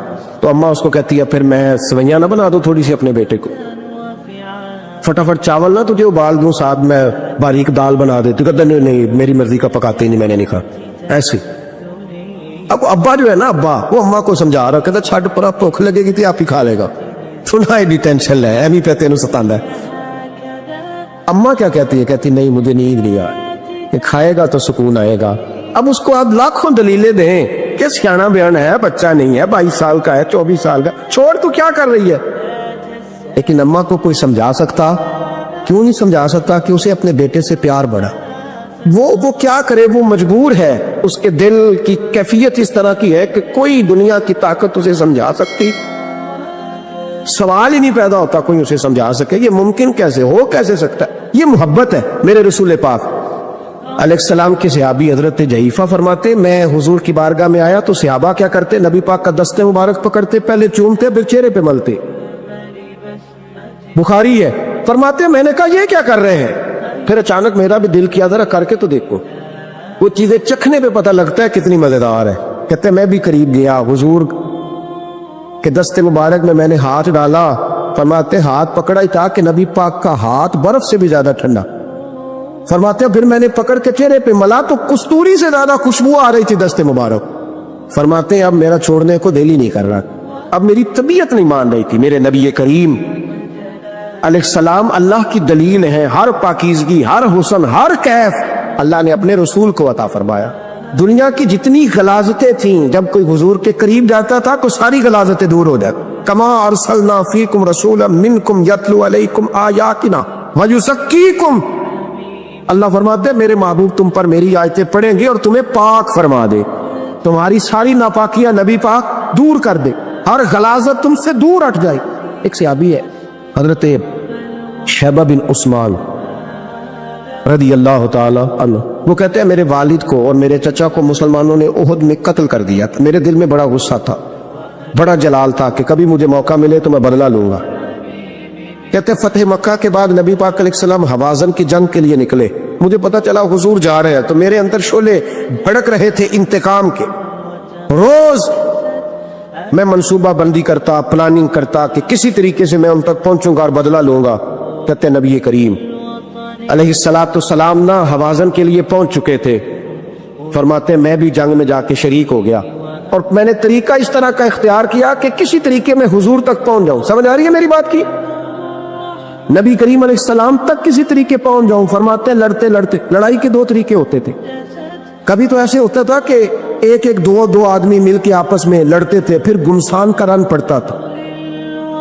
تو اماں اس کو کہتی ہے پھر میں سوئیاں نہ بنا دو تھوڑی سی اپنے بیٹے کو، فٹافٹ چاول نہ تجھے ابال دوں، ساتھ میں باریک دال بنا دیتی. کہتا نہیں میری مرضی کا پکاتے ہی نہیں، میں نے نہیں کھا. ایسے اب ابا جو ہے نا، ابا وہ اماں کو سمجھا رہا، کہتا چھٹ پر بھوک لگے گی تو آپ ہی کھا لے گا، تو نہ ایڈی ٹینشن ہے، ایمی پہ تینوں ستاندہ ہے. اماں کیا کہتی ہے؟ کہتی نہیں مجھے نیند نہیں آئی، کہ کھائے گا تو سکون آئے گا. اب اس کو آپ لاکھوں دلیلیں دیں کہ سیانا بیان ہے، بچہ نہیں ہے، 22 سال کا ہے، 24 سال کا، چھوڑ تو کیا کر رہی ہے. لیکن اماں کو کوئی سمجھا سکتا؟ کیوں نہیں سمجھا سکتا؟ کہ اسے اپنے بیٹے سے پیار بڑھا. وہ کیا کرے، وہ مجبور ہے، اس کے دل کی کیفیت اس طرح کی ہے کہ کوئی دنیا کی طاقت اسے سمجھا سکتی، سوال ہی نہیں پیدا ہوتا کوئی اسے سمجھا سکے. یہ ممکن کیسے ہو، کیسے سکتا ہے؟ یہ محبت ہے. میرے رسول پاک علیہ السلام کے صحابی حضرت جعفہ فرماتے میں حضور کی بارگاہ میں آیا تو صحابہ کیا کرتے؟ نبی پاک کا دست مبارک پکڑتے، پہلے چومتے پھر چہرے پہ ملتے. بخاری ہے. فرماتے میں نے کہا یہ کیا کر رہے ہیں؟ پھر اچانک میرا بھی دل کیا ذرا کر کے تو دیکھو. وہ چیزیں چکھنے پہ پتہ لگتا ہے کتنی مزیدار ہے. کہتے میں بھی قریب گیا، حضور کے دست مبارک میں نے ہاتھ ڈالا. فرماتے ہاتھ پکڑا ہی تھا کہ نبی پاک کا ہاتھ برف سے بھی زیادہ ٹھنڈا. فرماتے پھر میں نے پکڑ کے چہرے پہ ملا تو کستوری سے زیادہ خوشبو آ رہی تھی دست مبارک. فرماتے اب میرا چھوڑنے کو دل ہی نہیں کر رہا، اب میری طبیعت نہیں مان رہی تھی. میرے نبی کریم علیہ السلام اللہ کی دلیل ہے، ہر پاکیزگی، ہر حسن، ہر کیف اللہ نے اپنے رسول کو عطا فرمایا. دنیا کی جتنی غلاظتیں تھیں جب کوئی حضور کے قریب جاتا تھا تو ساری غلاظتیں دور ہو جاتی. کما ارسلنا فیکم رسولا منکم یتلو علیکم آیاتنا ویزکیکم. اللہ فرماتے ہیں میرے محبوب تم پر میری آیتیں پڑھیں گے اور تمہیں پاک فرما دے، تمہاری ساری ناپاکیاں نبی پاک دور کر دے، ہر غلاظت تم سے دور ہٹ جائے. ایک صحابی ہے حضرت شیبہ بن عثمان رضی اللہ تعالی عنہ، وہ کہتے ہیں میرے والد کو اور میرے چچا کو مسلمانوں نے احد میں قتل کر دیا تھا. میرے دل میں بڑا غصہ تھا، بڑا جلال تھا کہ کبھی مجھے موقع ملے تو میں بدلہ لوں گا. کہتے ہیں فتح مکہ کے بعد نبی پاک علیہ السلام حوازن کی جنگ کے لیے نکلے. مجھے پتا چلا حضور جا رہے ہیں تو میرے اندر شعلے بھڑک رہے تھے انتقام کے. روز میں منصوبہ بندی کرتا، پلاننگ کرتا کہ کسی طریقے سے میں ان تک پہنچوں گا اور بدلہ لوں گا. کہتے ہیں نبی کریم علیہ السلام نہ حوازن کے لیے پہنچ چکے تھے. فرماتے ہیں میں بھی جنگ میں جا کے شریک ہو گیا اور میں نے طریقہ اس طرح کا اختیار کیا کہ کسی طریقے میں حضور تک پہنچ جاؤں. سمجھ آ رہی ہے میری بات کی؟ نبی کریم علیہ السلام تک کسی طریقے پہنچ جاؤں. فرماتے ہیں لڑتے لڑتے، لڑائی کے دو طریقے ہوتے تھے. کبھی تو ایسے ہوتا تھا کہ ایک دو آدمی مل کے آپس میں لڑتے تھے، پھر گمسان کا رن پڑتا تھا.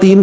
3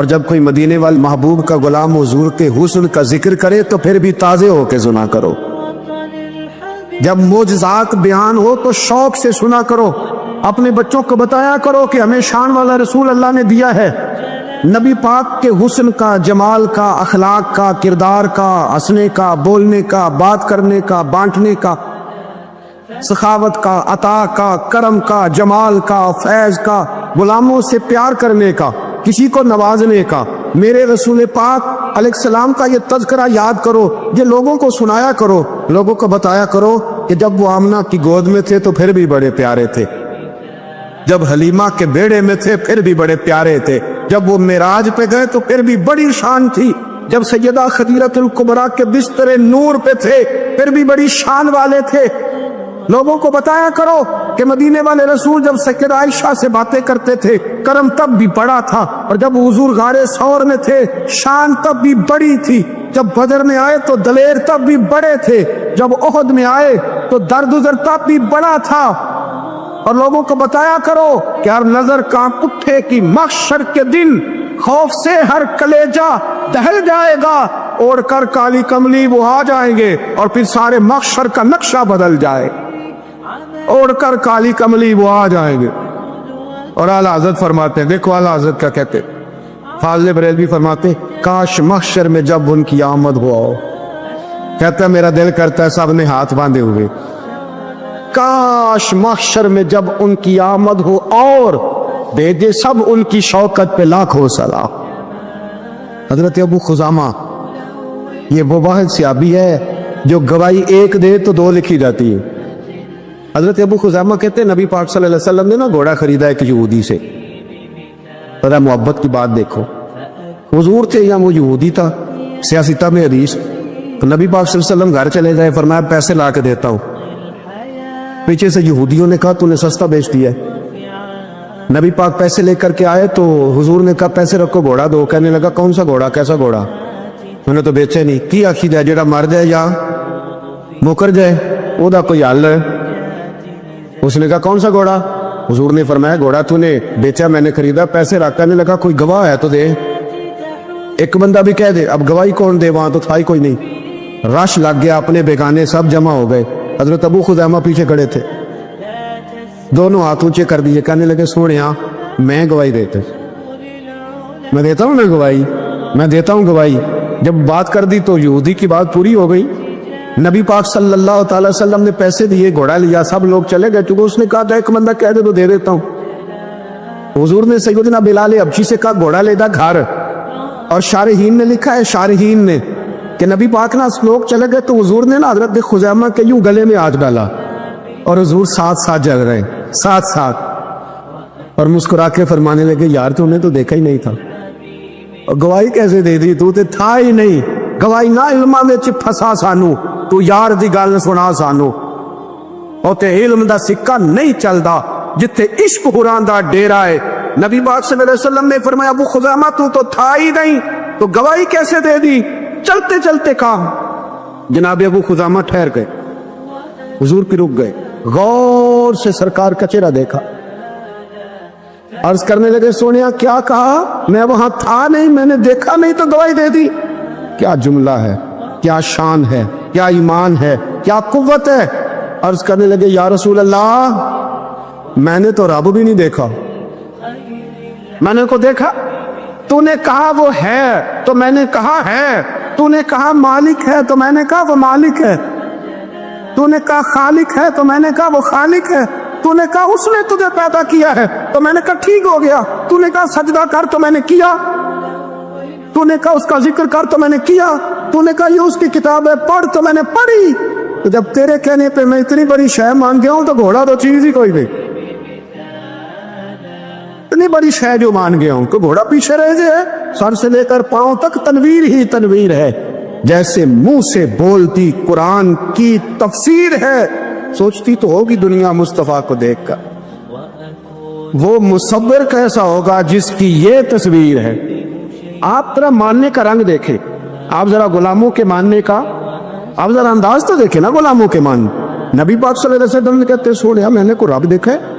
اور جب کوئی مدینے والے محبوب کا غلام حضور کے حسن کا ذکر کرے تو پھر بھی تازے ہو کے سنا کرو. جب معجزات بیان ہو تو شوق سے سنا کرو. اپنے بچوں کو بتایا کرو کہ ہمیں شان والا رسول اللہ نے دیا ہے. نبی پاک کے حسن کا، جمال کا، اخلاق کا، کردار کا، ہنسنے کا، بولنے کا، بات کرنے کا، بانٹنے کا، سخاوت کا، عطا کا، کرم کا، جمال کا، فیض کا، غلاموں سے پیار کرنے کا، کسی کو نوازنے کا. میرے رسول پاک علیہ السلام کا یہ تذکرہ یاد کرو، یہ لوگوں کو سنایا کرو. لوگوں کو بتایا کرو کہ جب وہ آمنہ کی گود میں تھے تو پھر بھی بڑے پیارے تھے، جب حلیمہ کے بیڑے میں تھے پھر بھی بڑے پیارے تھے، جب وہ معراج پہ گئے تو پھر بھی بڑی شان تھی، جب سیدہ خدیجہ الکبریٰ کے بستر نور پہ تھے پھر بھی بڑی شان والے تھے. لوگوں کو بتایا کرو کہ مدینے والے رسول جب سیدہ عائشہ سے باتیں کرتے تھے کرم تب بھی بڑا تھا، اور جب حضور غار ثور میں تھے شان تب بھی بڑی تھی، جب بدر میں آئے تو دلیر تب بھی بڑے تھے، جب احد میں آئے تو درد تب بھی بڑا تھا. اور لوگوں کو بتایا کرو کہ ہر نظر کانپ اٹھے کہ محشر کے دن خوف سے ہر کلیجہ دہل جائے گا، اوڑھ کر کالی کملی وہ آ جائیں گے اور پھر سارے محشر کا نقشہ بدل جائے. اوڑھ کر کالی کملی وہ آ جائیں گے. اور اعلیٰ حضرت فرماتے ہیں، دیکھو اعلیٰ حضرت کیا کہتے ہیں، فاضل بریلوی فرماتے ہیں، کاش محشر میں جب ان کی آمد ہو، کہتا ہے میرا دل کرتا ہے سب نے ہاتھ باندھے ہوئے، کاش محشر میں جب ان کی آمد ہو اور بھیجے سب ان کی شوکت پہ لاکھوں سلام. حضرت ابو خزامہ یہ وہ واحد صحابی ہے جو گواہی ایک دے تو دو لکھی جاتی ہے. حضرت ابو خزامہ کہتے ہیں نبی پاک صلی اللہ علیہ وسلم نے نا گھوڑا خریدا ایک یہودی سے. ذرا محبت کی بات دیکھو، حضور تھے یا وہ یہودی تھا؟ سیاستہ میں حدیث. تو نبی پاک صلی اللہ علیہ وسلم گھر چلے گئے، فرمایا پیسے لا کے دیتا ہوں. پیچھے سے یہودیوں نے کہا تو نے سستا بیچ دیا ہے. نبی پاک پیسے لے کر کے آئے تو حضور نے کہا پیسے رکھو گھوڑا دو. کہنے لگا کون سا گھوڑا، کیسا گھوڑا؟ انہوں نے تو بیچے نہیں. کی آخی جائے جڑا مر جائے یا مکر جائے وہ دا کوئی حل ہے. اس نے کہا کون سا گھوڑا؟ حضور نے فرمایا گھوڑا تو نے بیچا، میں نے خریدا، پیسے رکھ. کہنے لگا کوئی گواہ ہے تو دے. ایک بندہ بھی کہہ دے. اب گواہی کون دے؟ وہاں تو تھا ہی کوئی نہیں. رش لگ گیا، اپنے بیگانے سب جمع ہو گئے. حضرت ابو خزامہ پیچھے کھڑے تھے، دونوں ہاتھ اونچے کر دیے. کہنے لگے سونیا میں گواہی دیتے، میں دیتا ہوں نا گواہی، میں دیتا ہوں گواہی. جب بات کر دی تو یہودی کی بات پوری ہو گئی. نبی پاک صلی اللہ تعالی وسلم نے پیسے دیے، گھوڑا لیا، سب لوگ چلے گئے. چونکہ اس نے کہا تھا ایک بندہ کہہ دے تو دے دیتا ہوں. حضور نے سیدنا بلال حبشی سے کہا گھوڑا لے دا گھر. اور شارحین نے لکھا ہے، شارحین نے، کہ نبی پاک نا لوگ چلے گئے تو حضور نے نا حضرت خزامہ کے یوں گلے میں ہاتھ ڈالا اور حضور ساتھ ساتھ جل رہے، ساتھ ساتھ، اور مسکرا کے فرمانے لگے یار تو نے تو دیکھا ہی نہیں تھا، اور گواہی کیسے دے دی؟ تو تے تھا ہی نہیں. گواہی نہ علماں وچ پھسا سانو، تو یار دی گل سنا سانو. او تے علم دا سکہ نہیں چلدا جتھے عشق قرآن دا ڈیرا ہے. نبی پاک صلی اللہ علیہ وسلم نے فرمایا ابو خزامہ تو تھا ہی نہیں، تو گواہی کیسے دے دی؟ چلتے چلتے کہا. جناب ابو خزامہ ٹھہر گئے، حضور پہ رک گئے، غور سے سرکار کا چہرہ دیکھا، عرض کرنے لگے سونیا کیا کہا؟ میں وہاں تھا نہیں، میں نے دیکھا نہیں تو گواہی دے دی. کیا جملہ ہے، کیا شان ہے، کیا ایمان ہے، کیا قوت ہے. عرض کرنے لگے یا رسول اللہ میں نے تو رب بھی نہیں دیکھا، میں نے کو دیکھا. تو نے کہا وہ ہے تو میں نے کہا ہے، تو نے کہا مالک ہے تو میں نے کہا وہ مالک ہے، تو نے کہا خالق ہے تو میں نے کہا وہ خالق ہے، تو نے کہا اس نے تجھے پیدا کیا ہے تو میں نے کہا ٹھیک ہو گیا، تو نے کہا سجدہ کر تو میں نے کیا، تو نے کہا اس کا ذکر کر تو میں نے کیا، تو نے کہا یہ اس کی کتاب ہے پڑھ تو میں نے پڑھی. تو جب تیرے کہنے پہ میں اتنی بڑی شے مان گیا ہوں تو گھوڑا تو چیز ہی کوئی نہیں، اتنی بڑی شے جو مان گیا ہوں تو گھوڑا پیچھے رہ جائے. سر سے لے کر پاؤں تک تنویر ہی تنویر ہے، جیسے منہ سے بولتی قرآن کی تفسیر ہے. سوچتی تو ہوگی دنیا مصطفیٰ کو دیکھ کر وہ مصور کیسا ہوگا جس کی یہ تصویر ہے. آپ ذرا ماننے کا رنگ دیکھیں، آپ ذرا غلاموں کے ماننے کا، آپ ذرا انداز تو دیکھیں نا غلاموں کے مان. نبی پاک صلی اللہ علیہ وسلم نے کہتے سوڑیا میں نے کو رب دیکھا ہے؟